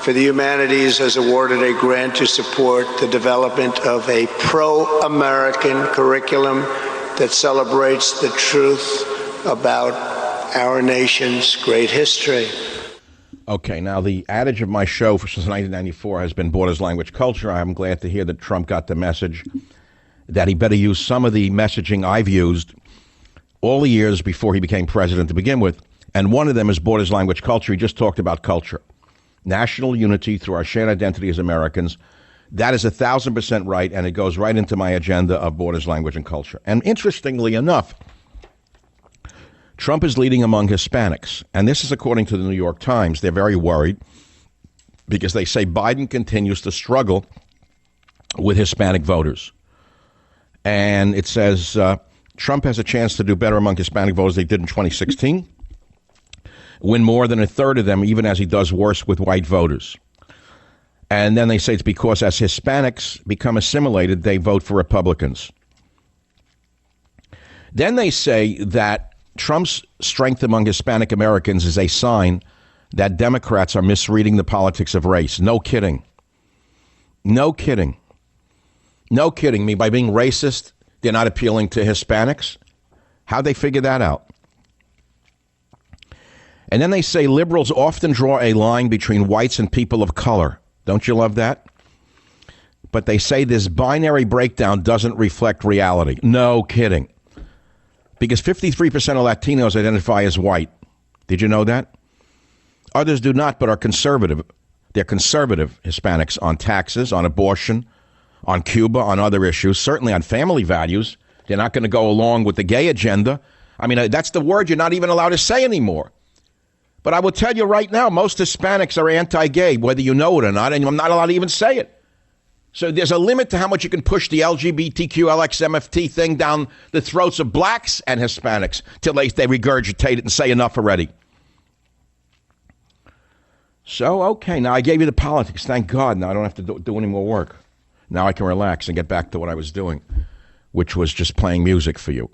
for the Humanities has awarded a grant to support the development of a pro-American curriculum that celebrates the truth about our nation's great history. Okay, now the adage of my show since 1994 has been borders, language, culture. I'm glad to hear that Trump got the message that he better use some of the messaging I've used all the years before he became president to begin with. And one of them is borders, language, culture. He just talked about culture. National unity through our shared identity as Americans. That is 1,000% right, and it goes right into my agenda of borders, language, and culture. And interestingly enough, Trump is leading among Hispanics. And this is according to the New York Times. They're very worried because they say Biden continues to struggle with Hispanic voters. And it says Trump has a chance to do better among Hispanic voters than he did in 2016, win more than a third of them, even as he does worse with white voters. And then they say it's because as Hispanics become assimilated, they vote for Republicans. Then they say that Trump's strength among Hispanic Americans is a sign that Democrats are misreading the politics of race. No kidding. No kidding. No kidding me. By being racist, they're not appealing to Hispanics. How'd they figure that out? And then they say liberals often draw a line between whites and people of color. Don't you love that? But they say this binary breakdown doesn't reflect reality. No kidding. Because 53% of Latinos identify as white. Did you know that? Others do not, but are conservative. They're conservative Hispanics on taxes, on abortion, on Cuba, on other issues, certainly on family values. They're not going to go along with the gay agenda. I mean, that's the word you're not even allowed to say anymore. But I will tell you right now, most Hispanics are anti-gay, whether you know it or not, and I'm not allowed to even say it. So there's a limit to how much you can push the LGBTQ, LXMFT thing down the throats of blacks and Hispanics till they regurgitate it and say enough already. So, okay, now I gave you the politics. Thank God. Now I don't have to do any more work. Now I can relax and get back to what I was doing. which was just playing music for you.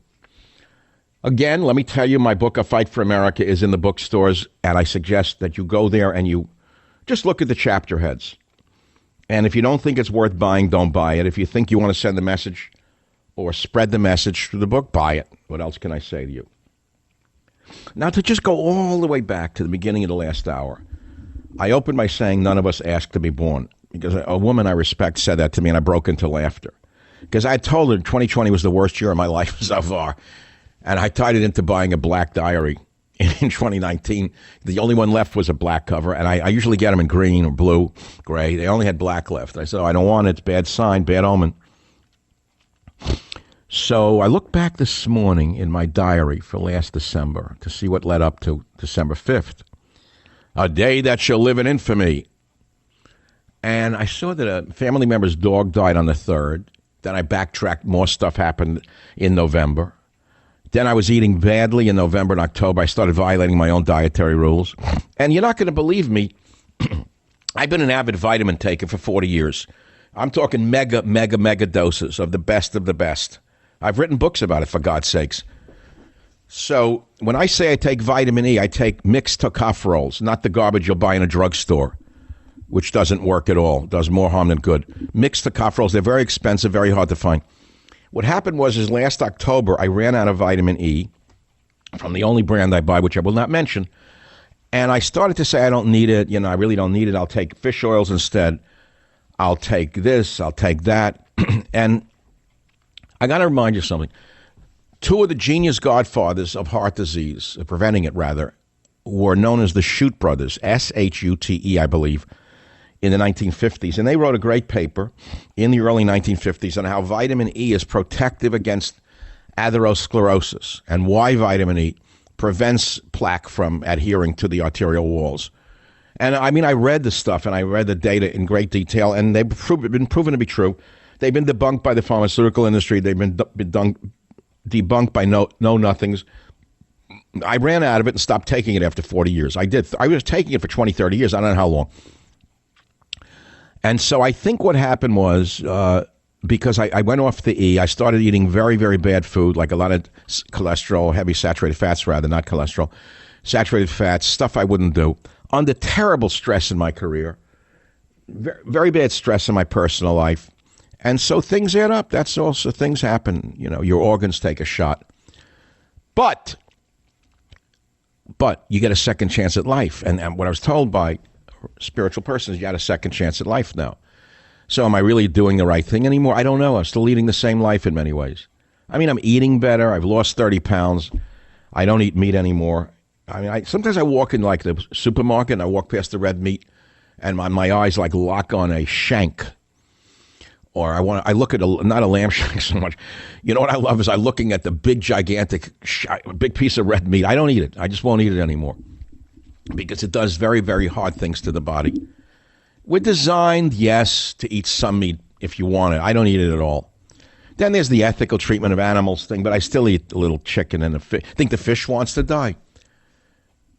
Again, let me tell you, my book, A Fight for America, is in the bookstores, and I suggest that you go there and you just look at the chapter heads. And if you don't think it's worth buying, don't buy it. If you think you want to send the message or spread the message through the book, buy it. What else can I say to you? Now, to just go all the way back to the beginning of the last hour, I opened by saying none of us asked to be born, because a woman I respect said that to me, and I broke into laughter. Because I told her 2020 was the worst year of my life so far, and I tied it into buying a black diary in 2019. The only one left was a black cover, and I usually get them in green or blue, gray. They only had black left. I said, I don't want it. It's bad sign, bad omen. So I looked back this morning in my diary for last December to see what led up to December 5th, a day that shall live in infamy. And I saw that a family member's dog died on the 3rd. Then I backtracked. More stuff happened in November. Then I was eating badly in November and October. I started violating my own dietary rules. And you're not going to believe me. I've been an avid vitamin taker for 40 years. I'm talking mega doses of the best. I've written books about it, for God's sakes. So when I say I take vitamin E, I take mixed tocopherols, not the garbage you'll buy in a drugstore, which doesn't work at all, does more harm than good. Mixed tocopherols, they're very expensive, very hard to find. What happened was last October, I ran out of vitamin E from the only brand I buy, which I will not mention. And I started to say, I don't need it. I really don't need it. I'll take fish oils instead. I'll take this. I'll take that. And I got to remind you something. 2 of the genius godfathers of heart disease, preventing it rather, were known as the Shute brothers, S-H-U-T-E, I believe, in the 1950s. And they wrote a great paper in the early 1950s on how vitamin E is protective against atherosclerosis and why vitamin E prevents plaque from adhering to the arterial walls. And I mean, I read the stuff and I read the data in great detail, and they've been proven to be true. They've been debunked by the pharmaceutical industry. They've been debunked by know-nothings. I ran out of it and stopped taking it after 40 years. I was taking it for 20, 30 years. I don't know how long. And so I think what happened was because I went off the E, I started eating very, very bad food, like a lot of cholesterol, heavy saturated fats rather, not cholesterol, saturated fats, stuff I wouldn't do, under terrible stress in my career, very, very bad stress in my personal life. And so things add up. That's also, things happen. Your organs take a shot. But you get a second chance at life. And what I was told by spiritual persons, you got a second chance at life now. So am I really doing the right thing anymore? I don't know. I'm still leading the same life in many ways. I mean, I'm eating better. I've lost 30 pounds. I don't eat meat anymore. I mean, sometimes I walk in like the supermarket and I walk past the red meat and my eyes like lock on a shank. Or I look at not a lamb shank so much. You know what I love is I'm looking at the big, gigantic, big piece of red meat. I don't eat it. I just won't eat it anymore because it does very, very hard things to the body. We're designed, yes, to eat some meat if you want it. I don't eat it at all. Then there's the ethical treatment of animals thing, but I still eat a little chicken and a fish. I think the fish wants to die.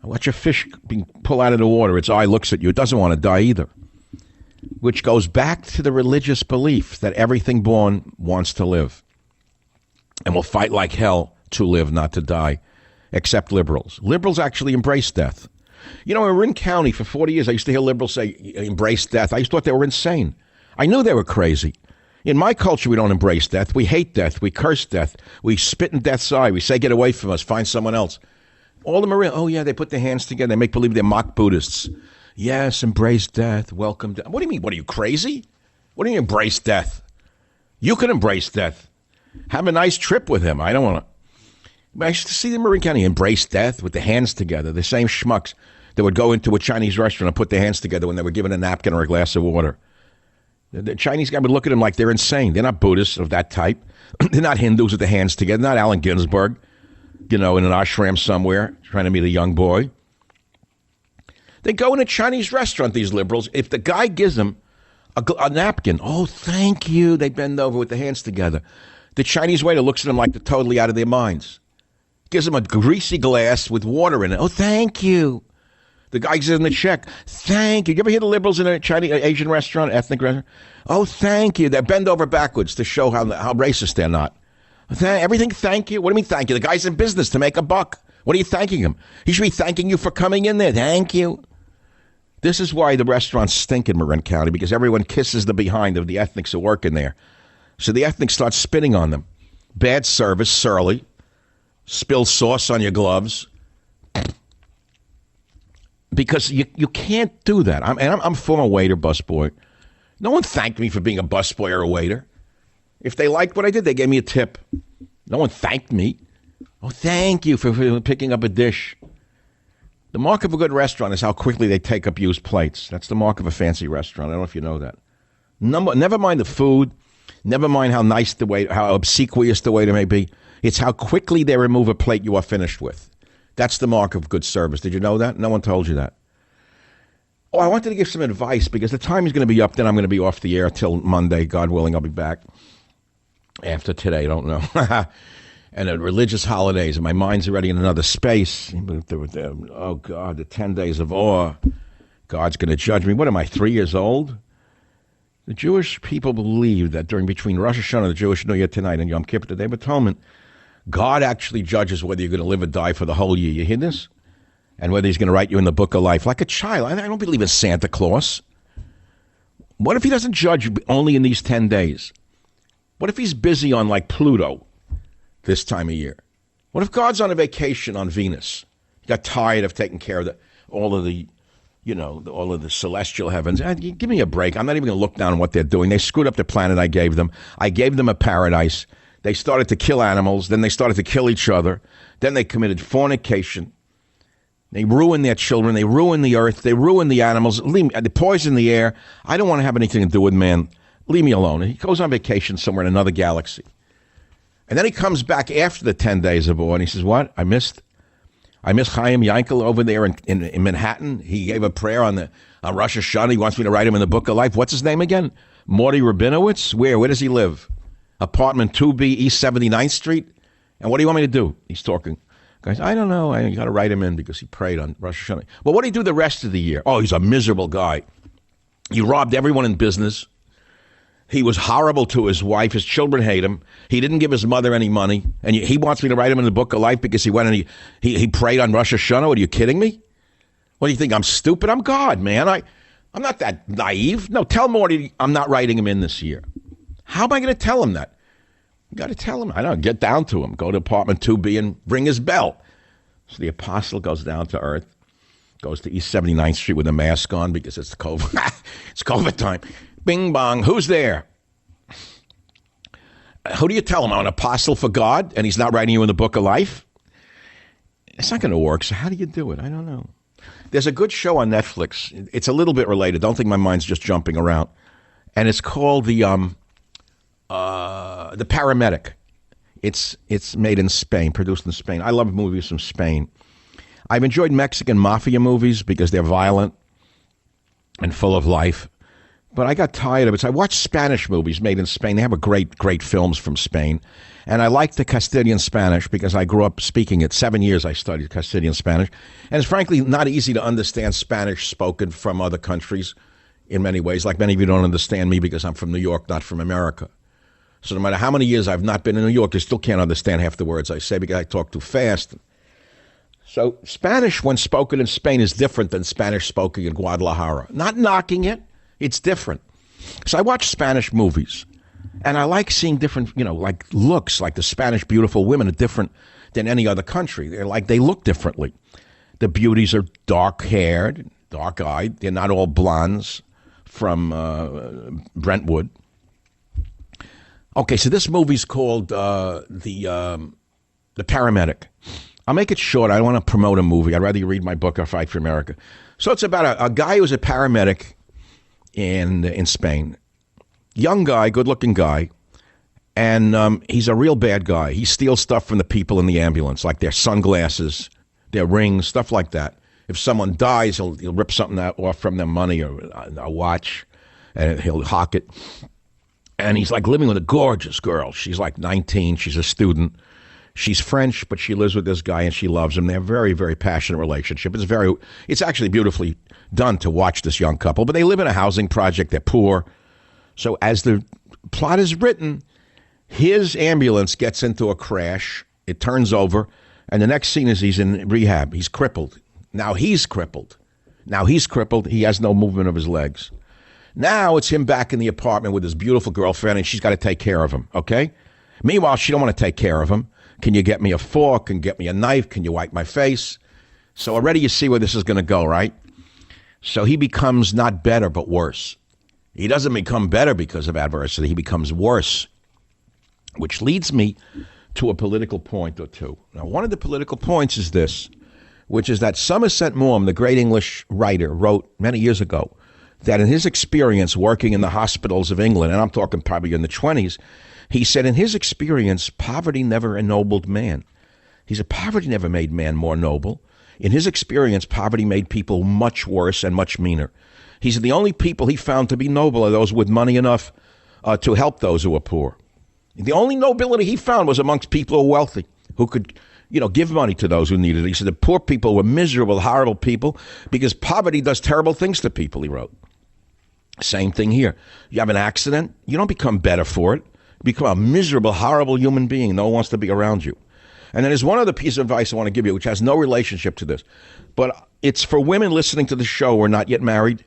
Watch a fish pull out of the water. Its eye looks at you. It doesn't want to die either. Which goes back to the religious belief that everything born wants to live and will fight like hell to live, not to die, except liberals. Liberals actually embrace death. In Marin County for 40 years, I used to hear liberals say, embrace death. I used to thought they were insane. I knew they were crazy. In my culture, we don't embrace death. We hate death. We curse death. We spit in death's eye. We say, get away from us. Find someone else. All the Marin, oh, yeah, they put their hands together. They make believe they're mock Buddhists. Yes, embrace death. Welcome to... What do you mean? What are you, crazy? What do you embrace death? You can embrace death. Have a nice trip with him. I don't want to... I used to see the Marin County embrace death with their hands together. The same schmucks that would go into a Chinese restaurant and put their hands together when they were given a napkin or a glass of water. The Chinese guy would look at them like they're insane. They're not Buddhists of that type. They're not Hindus with their hands together. They're not Allen Ginsberg, in an ashram somewhere trying to meet a young boy. They go in a Chinese restaurant, these liberals. If the guy gives them a napkin, oh, thank you, they bend over with their hands together. The Chinese waiter looks at them like they're totally out of their minds. Gives them a greasy glass with water in it. Oh, thank you. The guy gives them the check. Thank you. You ever hear the liberals in a Chinese, Asian restaurant, ethnic restaurant? Oh, thank you. They bend over backwards to show how racist they're not. Everything, thank you. What do you mean, thank you? The guy's in business to make a buck. What are you thanking him? He should be thanking you for coming in there. Thank you. This is why the restaurants stink in Marin County, because everyone kisses the behind of the ethnics who work in there. So the ethnics start spitting on them. Bad service, surly. Spill sauce on your gloves. Because you can't do that. I'm a former waiter, busboy. No one thanked me for being a busboy or a waiter. If they liked what I did, they gave me a tip. No one thanked me. Oh, thank you for picking up a dish. The mark of a good restaurant is how quickly they take up used plates. That's the mark of a fancy restaurant. I don't know if you know that. Never mind the food. Never mind how nice the waiter, how obsequious the waiter may be. It's how quickly they remove a plate you are finished with. That's the mark of good service. Did you know that? No one told you that. Oh, I wanted to give some advice because the time is going to be up. Then I'm going to be off the air till Monday. God willing, I'll be back. After today, I don't know. And at religious holidays, and my mind's already in another space. Oh, God, the 10 days of awe. God's going to judge me. What am I, 3 years old? The Jewish people believe that between Rosh Hashanah, the Jewish New Year tonight, and Yom Kippur, the Day of Atonement, God actually judges whether you're going to live or die for the whole year. You hear this? And whether he's going to write you in the book of life like a child. I don't believe in Santa Claus. What if he doesn't judge only in these 10 days? What if he's busy on like Pluto this time of year? What if God's on a vacation on Venus? He got tired of taking care of all of the celestial heavens. Give me a break. I'm not even going to look down on what they're doing. They screwed up the planet I gave them. I gave them a paradise. They started to kill animals. Then they started to kill each other. Then they committed fornication. They ruined their children. They ruined the earth. They ruined the animals. They poisoned the air. I don't want to have anything to do with man. Leave me alone. He goes on vacation somewhere in another galaxy. And then he comes back after the 10 days of awe, and he says, what? I miss Chaim Yankel over there in Manhattan. He gave a prayer on Rosh Hashanah. He wants me to write him in the book of life. What's his name again? Morty Rabinowitz? Where does he live? Apartment 2B, East 79th Street? And what do you want me to do? He's talking. Guys, I don't know. I got to write him in because he prayed on Rosh Hashanah. Well, what do you do the rest of the year? Oh, he's a miserable guy. He robbed everyone in business. He was horrible to his wife. His children hate him. He didn't give his mother any money. And he wants me to write him in the book of life because he went and he prayed on Rosh Hashanah. Are you kidding me? What do you think? I'm stupid? I'm God, man. I'm not that naive. No, tell Morty I'm not writing him in this year. How am I going to tell him that? You got to tell him. I don't know. Get down to him. Go to apartment 2B and ring his bell. So the apostle goes down to earth, goes to East 79th Street with a mask on because it's COVID. It's COVID time. Bing bong. Who's there? Who do you tell him? I'm an apostle for God and he's not writing you in the book of life? It's not going to work. So how do you do it? I don't know. There's a good show on Netflix. It's a little bit related. Don't think my mind's just jumping around. And it's called The Paramedic. It's made in Spain, produced in Spain. I love movies from Spain. I've enjoyed Mexican mafia movies because they're violent and full of life. But I got tired of it. So I watched Spanish movies made in Spain. They have great films from Spain. And I like the Castilian Spanish because I grew up speaking it. 7 years I studied Castilian Spanish. And it's frankly not easy to understand Spanish spoken from other countries in many ways. Like many of you don't understand me because I'm from New York, not from America. So no matter how many years I've not been in New York, you still can't understand half the words I say because I talk too fast. So Spanish, when spoken in Spain, is different than Spanish spoken in Guadalajara. Not knocking it. It's different. So I watch Spanish movies, and I like seeing different, like looks, like the Spanish beautiful women are different than any other country. They look differently. The beauties are dark-haired, dark-eyed. They're not all blondes from Brentwood. Okay, so this movie's called The Paramedic. I'll make it short. I don't want to promote a movie. I'd rather you read my book or Fight for America. So it's about a guy who's a paramedic in Spain. Young guy, good-looking guy, and he's a real bad guy. He steals stuff from the people in the ambulance, like their sunglasses, their rings, stuff like that. If someone dies, he'll rip something off from their money or a watch, and he'll hawk it. And he's like living with a gorgeous girl. She's like 19. She's a student. She's French, but she lives with this guy and she loves him. They have a very, very passionate relationship. It's actually beautifully done to watch this young couple, but they live in a housing project. They're poor. So as the plot is written, His ambulance gets into a crash. It turns over. And the next scene is he's in rehab. He's crippled. Now he's crippled. He has no movement of his legs. Now it's him back in the apartment with his beautiful girlfriend, and she's got to take care of him, okay? Meanwhile, she don't want to take care of him. Can you get me a fork? Can you get me a knife? Can you wipe my face? So already you see where this is going to go, right? So he becomes not better, but worse. He doesn't become better because of adversity. He becomes worse, which leads me to a political point or two. Now, one of the political points is this, which is that Somerset Maugham, the great English writer, wrote many years ago that in his experience working in the hospitals of England, and I'm talking probably in the 20s, he said in his experience, poverty never ennobled man. He said poverty never made man more noble. In his experience, poverty made people much worse and much meaner. He said the only people he found to be noble are those with money enough to help those who are poor. The only nobility he found was amongst people who are wealthy, who could, give money to those who needed it. He said the poor people were miserable, horrible people because poverty does terrible things to people, he wrote. Same thing here. You have an accident, you don't become better for it. You become a miserable, horrible human being. No one wants to be around you. And then there's one other piece of advice I want to give you, which has no relationship to this. But it's for women listening to the show who are not yet married.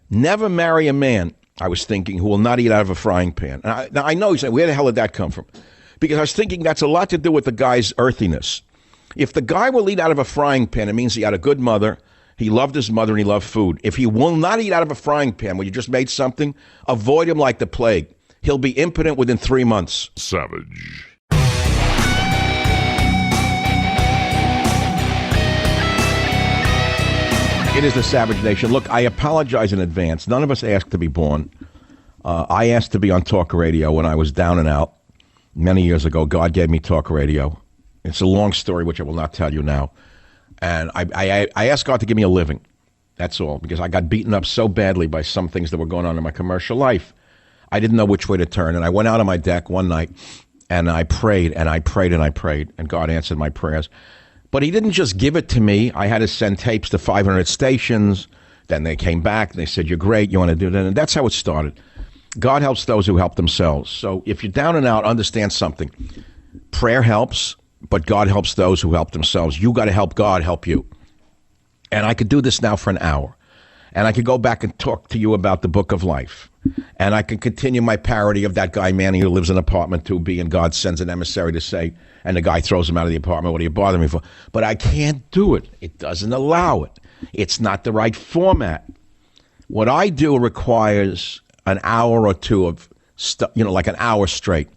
Never marry a man, I was thinking, who will not eat out of a frying pan. Now, I know you say, where the hell did that come from? Because I was thinking that's a lot to do with the guy's earthiness. If the guy will eat out of a frying pan, it means he had a good mother, he loved his mother, and he loved food. If he will not eat out of a frying pan when you just made something, avoid him like the plague. He'll be impotent within 3 months. Savage. It is the Savage Nation. Look, I apologize in advance. None of us asked to be born. I asked to be on talk radio when I was down and out many years ago. God gave me talk radio. It's a long story, which I will not tell you now. And I asked God to give me a living. That's all, because I got beaten up so badly by some things that were going on in my commercial life. I didn't know which way to turn. And I went out on my deck one night, and I prayed, and I prayed, and I prayed, and God answered my prayers. But he didn't just give it to me. I had to send tapes to 500 stations. Then they came back, and they said, you're great, you want to do that? And that's how it started. God helps those who help themselves. So if you're down and out, understand something. Prayer helps, but God helps those who help themselves. You got to help God help you. And I could do this now for an hour. And I could go back and talk to you about the book of life. And I can continue my parody of that guy, Manny, who lives in apartment 2B, and God sends an emissary to say, and the guy throws him out of the apartment, what are you bothering me for? But I can't do it. It doesn't allow it. It's not the right format. What I do requires an hour or two of, like an hour straight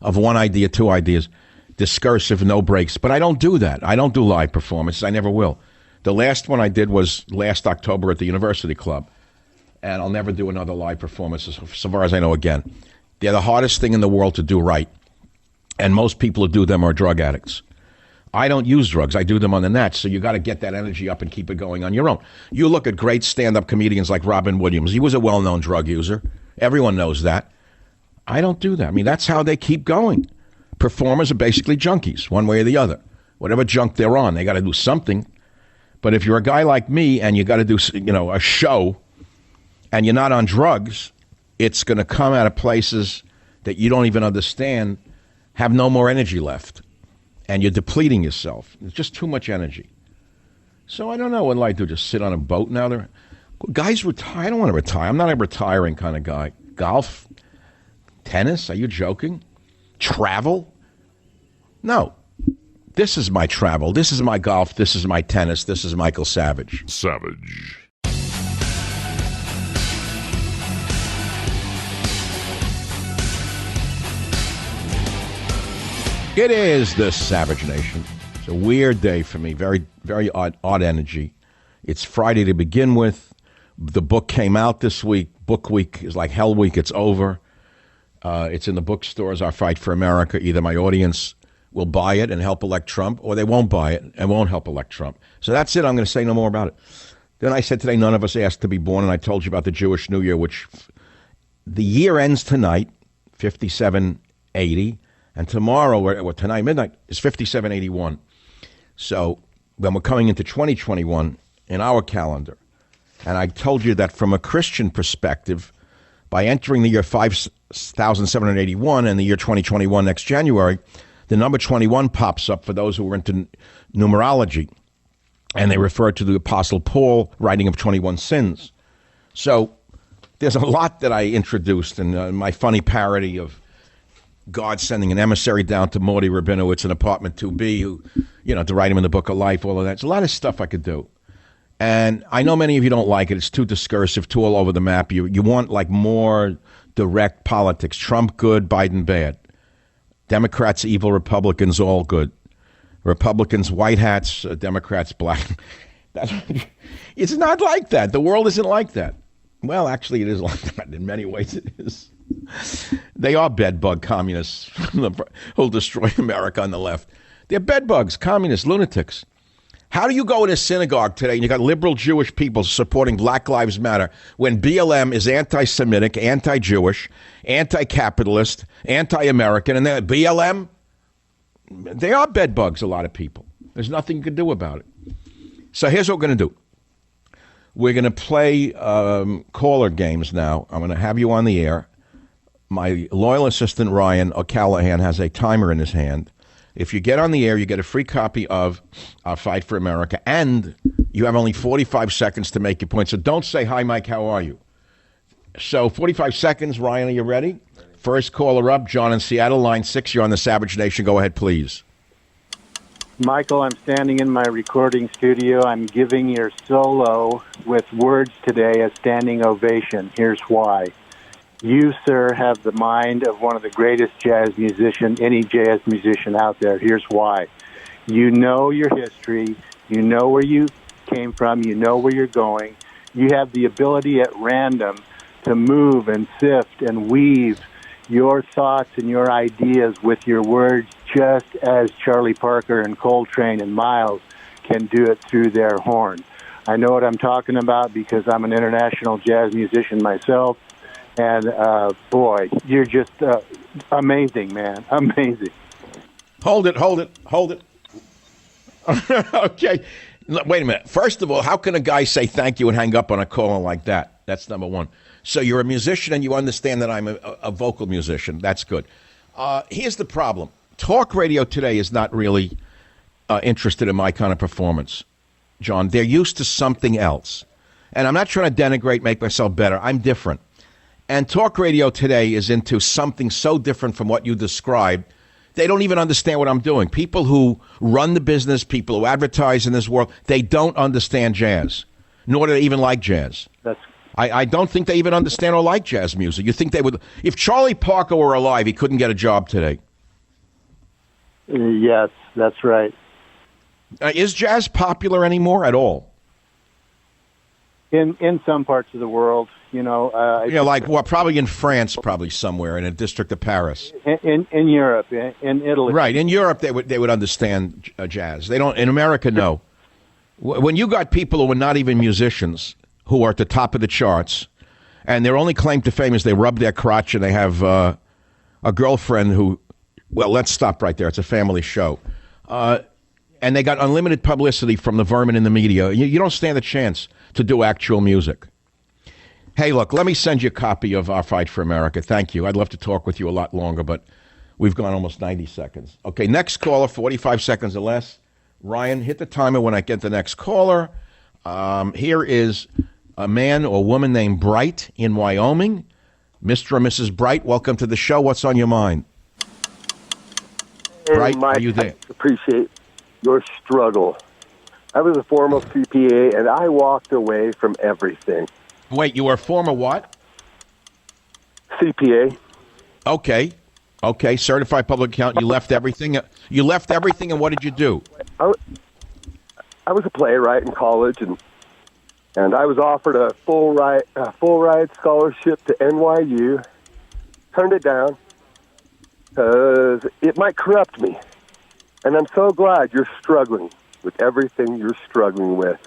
of one idea, two ideas, discursive, no breaks. But I don't do that. I don't do live performances. I never will. The last one I did was last October at the University Club. And I'll never do another live performance, so far as I know, again. They're the hardest thing in the world to do right. And most people who do them are drug addicts. I don't use drugs. I do them on the net. So you got to get that energy up and keep it going on your own. You look at great stand-up comedians like Robin Williams. He was a well-known drug user. Everyone knows that. I don't do that. I mean, that's how they keep going. Performers are basically junkies, one way or the other. Whatever junk they're on, they got to do something. But if you're a guy like me and you got to do, a show, and you're not on drugs, it's going to come out of places that you don't even understand, have no more energy left. And you're depleting yourself. It's just too much energy. So I don't know what I do, just sit on a boat now. Guys retire. I don't want to retire. I'm not a retiring kind of guy. Golf? Tennis? Are you joking? Travel? No. This is my travel. This is my golf. This is my tennis. This is Michael Savage. Savage. It is the Savage Nation. It's a weird day for me. Very, very odd energy. It's Friday to begin with. The book came out this week. Book week is like hell week. It's over. It's in the bookstores, Our Fight for America. Either my audience will buy it and help elect Trump, or they won't buy it and won't help elect Trump. So that's it. I'm going to say no more about it. Then I said today, none of us asked to be born, and I told you about the Jewish New Year, which the year ends tonight, 5780, and tomorrow, or tonight, midnight, is 5781. So when we're coming into 2021 in our calendar, and I told you that from a Christian perspective, by entering the year 1781, and the year 2021 next January, the number 21 pops up for those who are into numerology. And they refer to the Apostle Paul writing of 21 sins. So there's a lot that I introduced in my funny parody of God sending an emissary down to Morty Rabinowitz in apartment 2B, who, to write him in the book of life, all of that. There's a lot of stuff I could do. And I know many of you don't like it. It's too discursive, too all over the map. You want like more direct politics. Trump good, Biden bad. Democrats evil, Republicans all good. Republicans white hats, Democrats black. It's not like that. The world isn't like that. Well, actually, it is like that. In many ways, it is. They are bedbug communists who'll destroy America on the left. They're bedbugs, communists, lunatics. How do you go in a synagogue today and you got liberal Jewish people supporting Black Lives Matter when BLM is anti-Semitic, anti-Jewish, anti-capitalist, anti-American, and they're BLM? They are bedbugs, a lot of people. There's nothing you can do about it. So here's what we're going to do. We're going to play caller games now. I'm going to have you on the air. My loyal assistant, Ryan O'Callahan, has a timer in his hand. If you get on the air, you get a free copy of Fight for America, and you have only 45 seconds to make your point. So don't say, hi, Mike, how are you? So 45 seconds. Ryan, are you ready? First caller up, John in Seattle, line 6. You're on the Savage Nation. Go ahead, please. Michael, I'm standing in my recording studio. I'm giving your solo with words today a standing ovation. Here's why. You, sir, have the mind of one of the greatest any jazz musician out there. Here's why. You know your history. You know where you came from. You know where you're going. You have the ability at random to move and sift and weave your thoughts and your ideas with your words, just as Charlie Parker and Coltrane and Miles can do it through their horn. I know what I'm talking about because I'm an international jazz musician myself. And, boy, you're just amazing, man. Amazing. Hold it. Okay. Wait a minute. First of all, how can a guy say thank you and hang up on a caller like that? That's number one. So you're a musician and you understand that I'm a vocal musician. That's good. Here's the problem. Talk radio today is not really interested in my kind of performance, John. They're used to something else. And I'm not trying to denigrate, make myself better. I'm different. And talk radio today is into something so different from what you described. They don't even understand what I'm doing. People who run the business, people who advertise in this world, they don't understand jazz, nor do they even like jazz. I don't think they even understand or like jazz music. You think they would? If Charlie Parker were alive, he couldn't get a job today. Yes, that's right. Is jazz popular anymore at all? In some parts of the world, like what? Probably in France, probably somewhere in a district of Paris. In Europe, in Italy. Right, in Europe they would understand jazz. They don't. In America, no. When you got people who are not even musicians who are at the top of the charts, and their only claim to fame is they rub their crotch and they have a girlfriend who, well, let's stop right there. It's a family show. And they got unlimited publicity from the vermin in the media. You don't stand a chance to do actual music. Hey, look, let me send you a copy of Our Fight for America. Thank you. I'd love to talk with you a lot longer, but we've gone almost 90 seconds. Okay, next caller, 45 seconds or less. Ryan, hit the timer when I get the next caller. Here is a man or woman named Bright in Wyoming. Mr. or Mrs. Bright, welcome to the show. What's on your mind? Hey, Bright, Mike, are you there? I appreciate your struggle. I was a former CPA, and I walked away from everything. Wait, you were a former what? CPA. Okay, certified public accountant. You left everything. And what did you do? I was a playwright in college, and I was offered a full ride scholarship to NYU. Turned it down because it might corrupt me. And I'm so glad you're struggling with everything you're struggling with.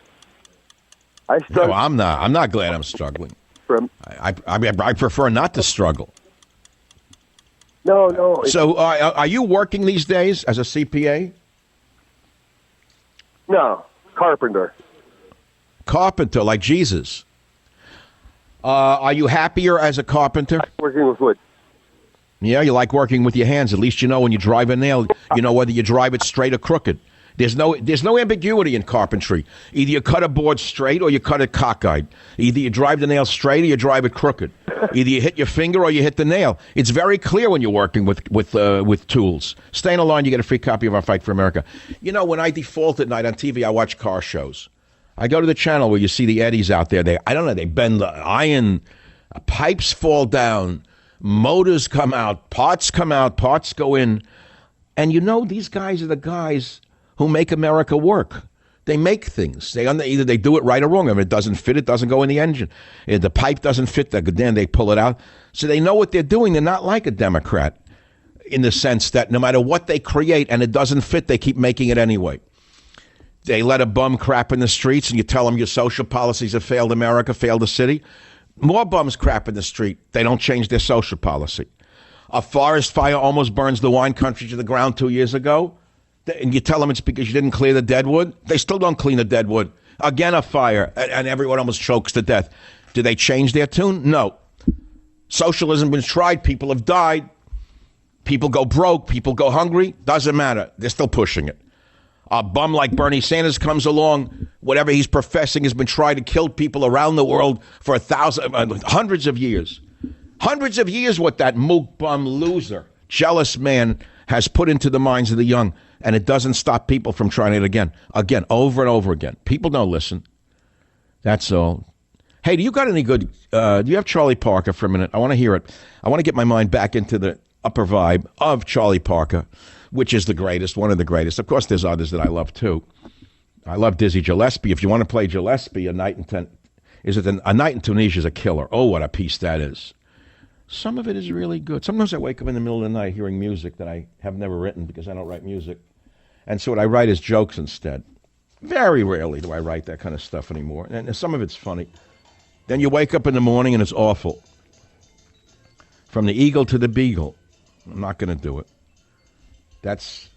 No, I'm not. I'm not glad I'm struggling. I prefer not to struggle. No. So are you working these days as a CPA? No, carpenter. Carpenter, like Jesus. Are you happier as a carpenter? Working with wood. Yeah, you like working with your hands. At least you know when you drive a nail, you know whether you drive it straight or crooked. There's no ambiguity in carpentry. Either you cut a board straight or you cut it cockeyed. Either you drive the nail straight or you drive it crooked. Either you hit your finger or you hit the nail. It's very clear when you're working with tools. Stay on the line. You get a free copy of our Fight for America. You know, when I default at night on TV, I watch car shows. I go to the channel where you see the Eddies out there. They bend the iron, pipes fall down, motors come out, parts go in. And you know, these guys are the guys who make America work. They make things. Either they do it right or wrong. If it doesn't fit, it doesn't go in the engine. If the pipe doesn't fit, then they pull it out. So they know what they're doing. They're not like a Democrat in the sense that no matter what they create and it doesn't fit, they keep making it anyway. They let a bum crap in the streets and you tell them your social policies have failed America, failed the city. More bums crap in the street. They don't change their social policy. A forest fire almost burns the wine country to the ground 2 years ago. And you tell them it's because you didn't clear the deadwood. They still don't clean the deadwood. Again, a fire, and everyone almost chokes to death. Do they change their tune? No. Socialism has been tried. People have died. People go broke. People go hungry. Doesn't matter. They're still pushing it. A bum like Bernie Sanders comes along. Whatever he's professing has been tried to kill people around the world for hundreds of years. Hundreds of years what that mook bum loser, jealous man has put into the minds of the young. And it doesn't stop people from trying it again, over and over again. People don't listen. That's all. Hey, do you got any good, do you have Charlie Parker for a minute? I want to hear it. I want to get my mind back into the upper vibe of Charlie Parker, which is the greatest, one of the greatest. Of course, there's others that I love, too. I love Dizzy Gillespie. If you want to play Gillespie, A Night in Tunisia is a killer. Oh, what a piece that is. Some of it is really good. Sometimes I wake up in the middle of the night hearing music that I have never written because I don't write music. And so what I write is jokes instead. Very rarely do I write that kind of stuff anymore. And some of it's funny. Then you wake up in the morning and it's awful. From the eagle to the beagle. I'm not going to do it. That's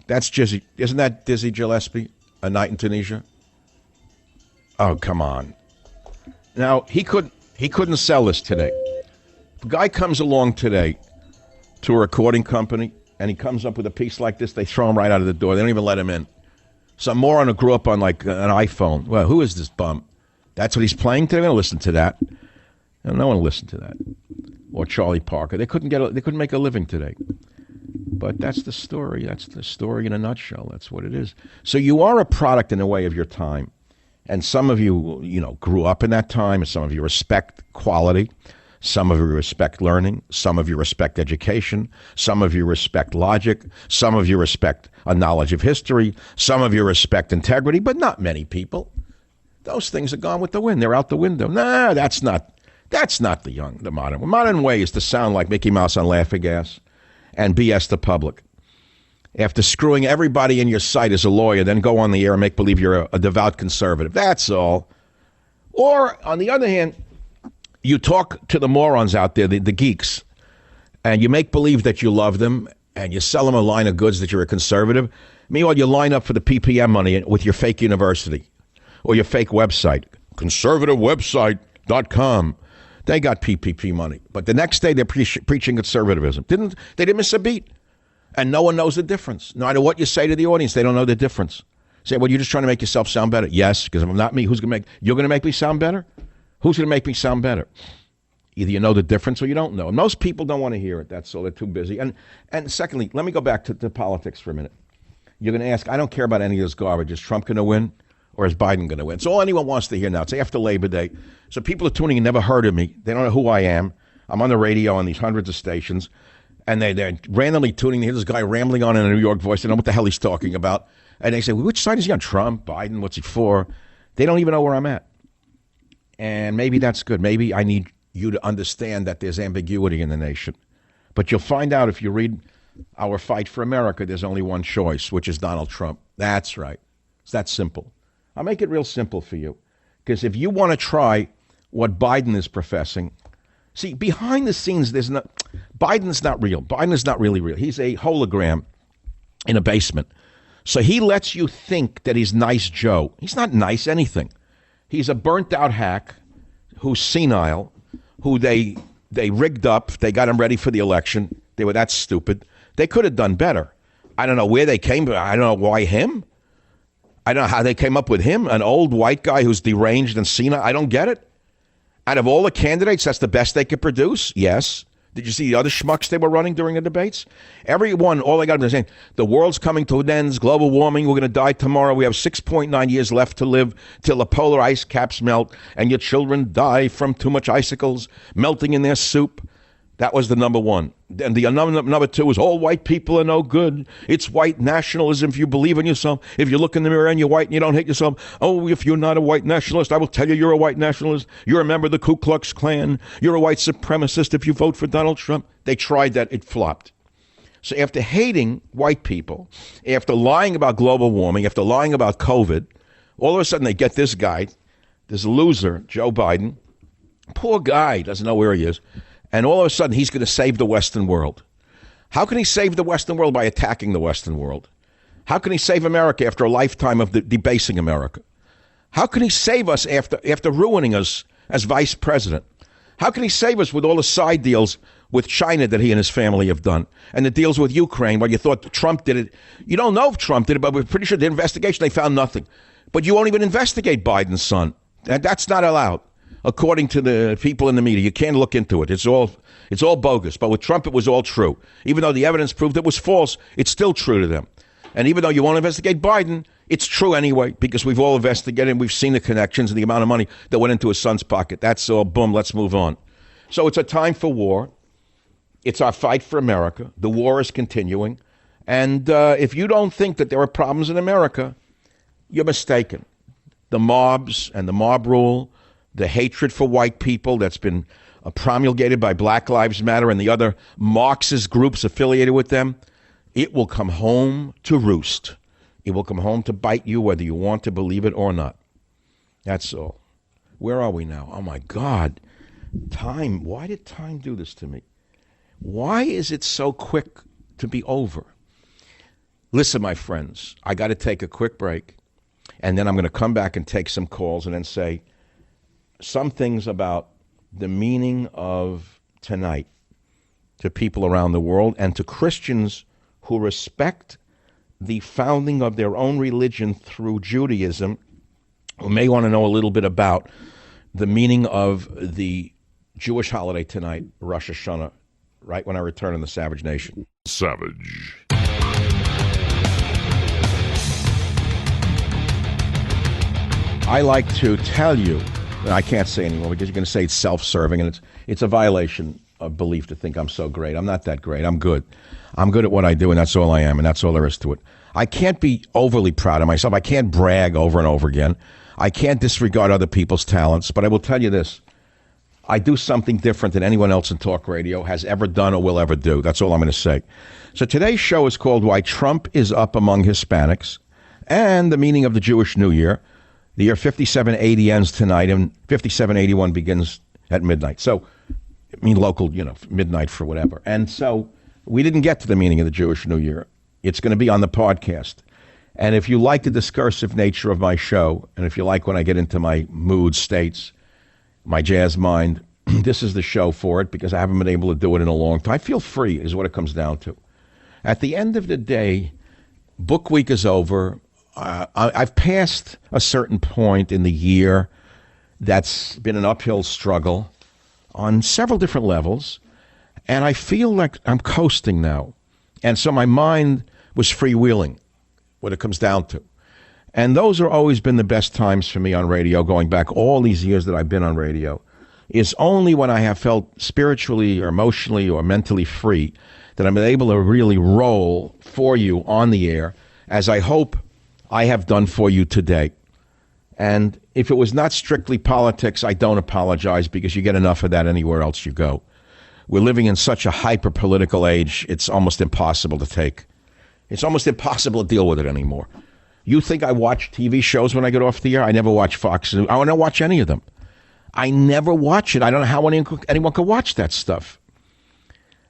Dizzy. Isn't that Dizzy Gillespie? A Night in Tunisia? Oh, come on. Now, he couldn't sell this today. If a guy comes along today to a recording company and he comes up with a piece like this, they throw him right out of the door. They don't even let him in. Some moron who grew up on like an iPhone. Well, who is this bum? That's what he's playing today? I'm going to listen to that. No one will listen to that. Or Charlie Parker. They couldn't make a living today. But that's the story. That's the story in a nutshell. That's what it is. So you are a product in a way of your time. And some of you, grew up in that time, and some of you respect quality. Some of you respect learning. Some of you respect education. Some of you respect logic. Some of you respect a knowledge of history. Some of you respect integrity, but not many people. Those things are gone with the wind. They're out the window. Nah, that's not the modern. The modern way is to sound like Mickey Mouse on Laughing Gas and BS the public. After screwing everybody in your sight as a lawyer, then go on the air and make believe you're a devout conservative. That's all. Or, on the other hand, you talk to the morons out there, the geeks, and you make believe that you love them, and you sell them a line of goods that you're a conservative. Meanwhile, you line up for the PPM money with your fake university or your fake website, conservativewebsite.com. They got PPP money. But the next day, they're preaching conservatism. They didn't miss a beat. And no one knows the difference. No matter what you say to the audience, they don't know the difference. Say, well, you're just trying to make yourself sound better. Yes, because I'm not me. You're going to make me sound better? Who's going to make me sound better? Either you know the difference or you don't know. And most people don't want to hear it. That's all. They're too busy. And secondly, let me go back to politics for a minute. You're going to ask, I don't care about any of this garbage. Is Trump going to win or is Biden going to win? It's all anyone wants to hear now. It's after Labor Day. So people are tuning in, never heard of me. They don't know who I am. I'm on the radio on these hundreds of stations. And they're randomly tuning. They hear this guy rambling on in a New York voice. They don't know what the hell he's talking about. And they say, well, which side is he on? Trump, Biden, what's he for? They don't even know where I'm at. And maybe that's good. Maybe I need you to understand that there's ambiguity in the nation. But you'll find out if you read our Fight for America, there's only one choice, which is Donald Trump. That's right. It's that simple. I'll make it real simple for you. Because if you want to try what Biden is professing, see, behind the scenes, Biden's not real. Biden is not really real. He's a hologram in a basement. So he lets you think that he's nice Joe. He's not nice anything. He's a burnt out hack who's senile, who they They rigged up. They got him ready for the election. They were that stupid. They could have done better. I don't know where they came, but I don't know why him. I don't know how they came up with him, an old white guy who's deranged and senile. I don't get it. Out of all the candidates, that's the best they could produce? Yes. Did you see the other schmucks they were running during the debates? Everyone, all they got to be saying, the world's coming to an end, global warming, we're going to die tomorrow. We have 6.9 years left to live till the polar ice caps melt and your children die from too much icicles melting in their soup. That was the number one. And the number two was all white people are no good. It's white nationalism if you believe in yourself. If you look in the mirror and you're white and you don't hate yourself, oh, if you're not a white nationalist, I will tell you you're a white nationalist. You're a member of the Ku Klux Klan. You're a white supremacist if you vote for Donald Trump. They tried that. It flopped. So after hating white people, after lying about global warming, after lying about COVID, all of a sudden they get this guy, this loser, Joe Biden. Poor guy, doesn't know where he is. And all of a sudden, he's going to save the Western world. How can he save the Western world? By attacking the Western world. How can he save America after a lifetime of debasing America? How can he save us after ruining us as vice president? How can he save us with all the side deals with China that he and his family have done? And the deals with Ukraine, where you thought Trump did it. You don't know if Trump did it, but we're pretty sure the investigation, they found nothing. But you won't even investigate Biden's son. That's not allowed. According to the people in the media, you can't look into it. It's all bogus. But with Trump, it was all true. Even though the evidence proved it was false, it's still true to them. And even though you won't investigate Biden, it's true anyway, because we've all investigated and we've seen the connections and the amount of money that went into his son's pocket. That's all. Boom, let's move on. So it's a time for war. It's our fight for America. The war is continuing. And if you don't think that there are problems in America, you're mistaken. The mobs and the mob rule, the hatred for white people that's been promulgated by Black Lives Matter and the other Marxist groups affiliated with them, it will come home to roost. It will come home to bite you whether you want to believe it or not. That's all. Where are we now? Oh, my God. Time. Why did time do this to me? Why is it so quick to be over? Listen, my friends, I got to take a quick break, and then I'm going to come back and take some calls and then say some things about the meaning of tonight to people around the world and to Christians who respect the founding of their own religion through Judaism, who may want to know a little bit about the meaning of the Jewish holiday tonight, Rosh Hashanah, right when I return in the Savage Nation. Savage. I like to tell you, I can't say anymore because you're going to say it's self-serving, and it's a violation of belief to think I'm so great. I'm not that great. I'm good. I'm good at what I do, and that's all I am, and that's all there is to it. I can't be overly proud of myself. I can't brag over and over again. I can't disregard other people's talents, but I will tell you this. I do something different than anyone else in talk radio has ever done or will ever do. That's all I'm going to say. So today's show is called Why Trump is Up Among Hispanics and the Meaning of the Jewish New Year. The year 5780 ends tonight, and 5781 begins at midnight. So, I mean, local, midnight for whatever. And so we didn't get to the meaning of the Jewish New Year. It's going to be on the podcast. And if you like the discursive nature of my show, and if you like when I get into my mood states, my jazz mind, this is the show for it, because I haven't been able to do it in a long time. I feel free is what it comes down to. At the end of the day, book week is over. I've passed a certain point in the year that's been an uphill struggle on several different levels, and I feel like I'm coasting now. And so my mind was freewheeling, what it comes down to. And those have always been the best times for me on radio, going back all these years that I've been on radio. It's only when I have felt spiritually or emotionally or mentally free that I'm able to really roll for you on the air, as I hope I have done for you today. And if it was not strictly politics, I don't apologize, because you get enough of that anywhere else you go. We're living in such a hyper-political age, it's almost impossible to take. It's almost impossible to deal with it anymore. You think I watch TV shows when I get off the air? I never watch Fox News. I don't watch any of them. I never watch it. I don't know how anyone could watch that stuff.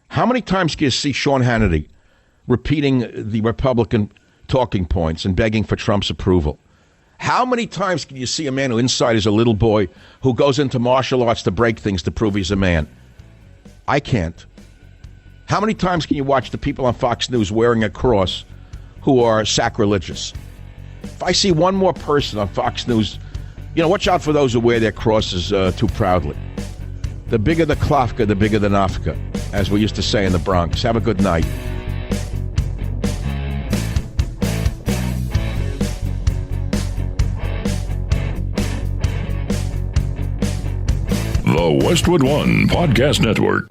How many times can you see Sean Hannity repeating the Republican talking points and begging for Trump's approval? How many times can you see a man who inside is a little boy who goes into martial arts to break things to prove he's a man? I can't. How many times can you watch the people on Fox News wearing a cross who are sacrilegious? If I see one more person on Fox News, watch out for those who wear their crosses too proudly. The bigger the klafka, the bigger the nafka, as we used to say in the Bronx. Have a good night. The Westwood One Podcast Network.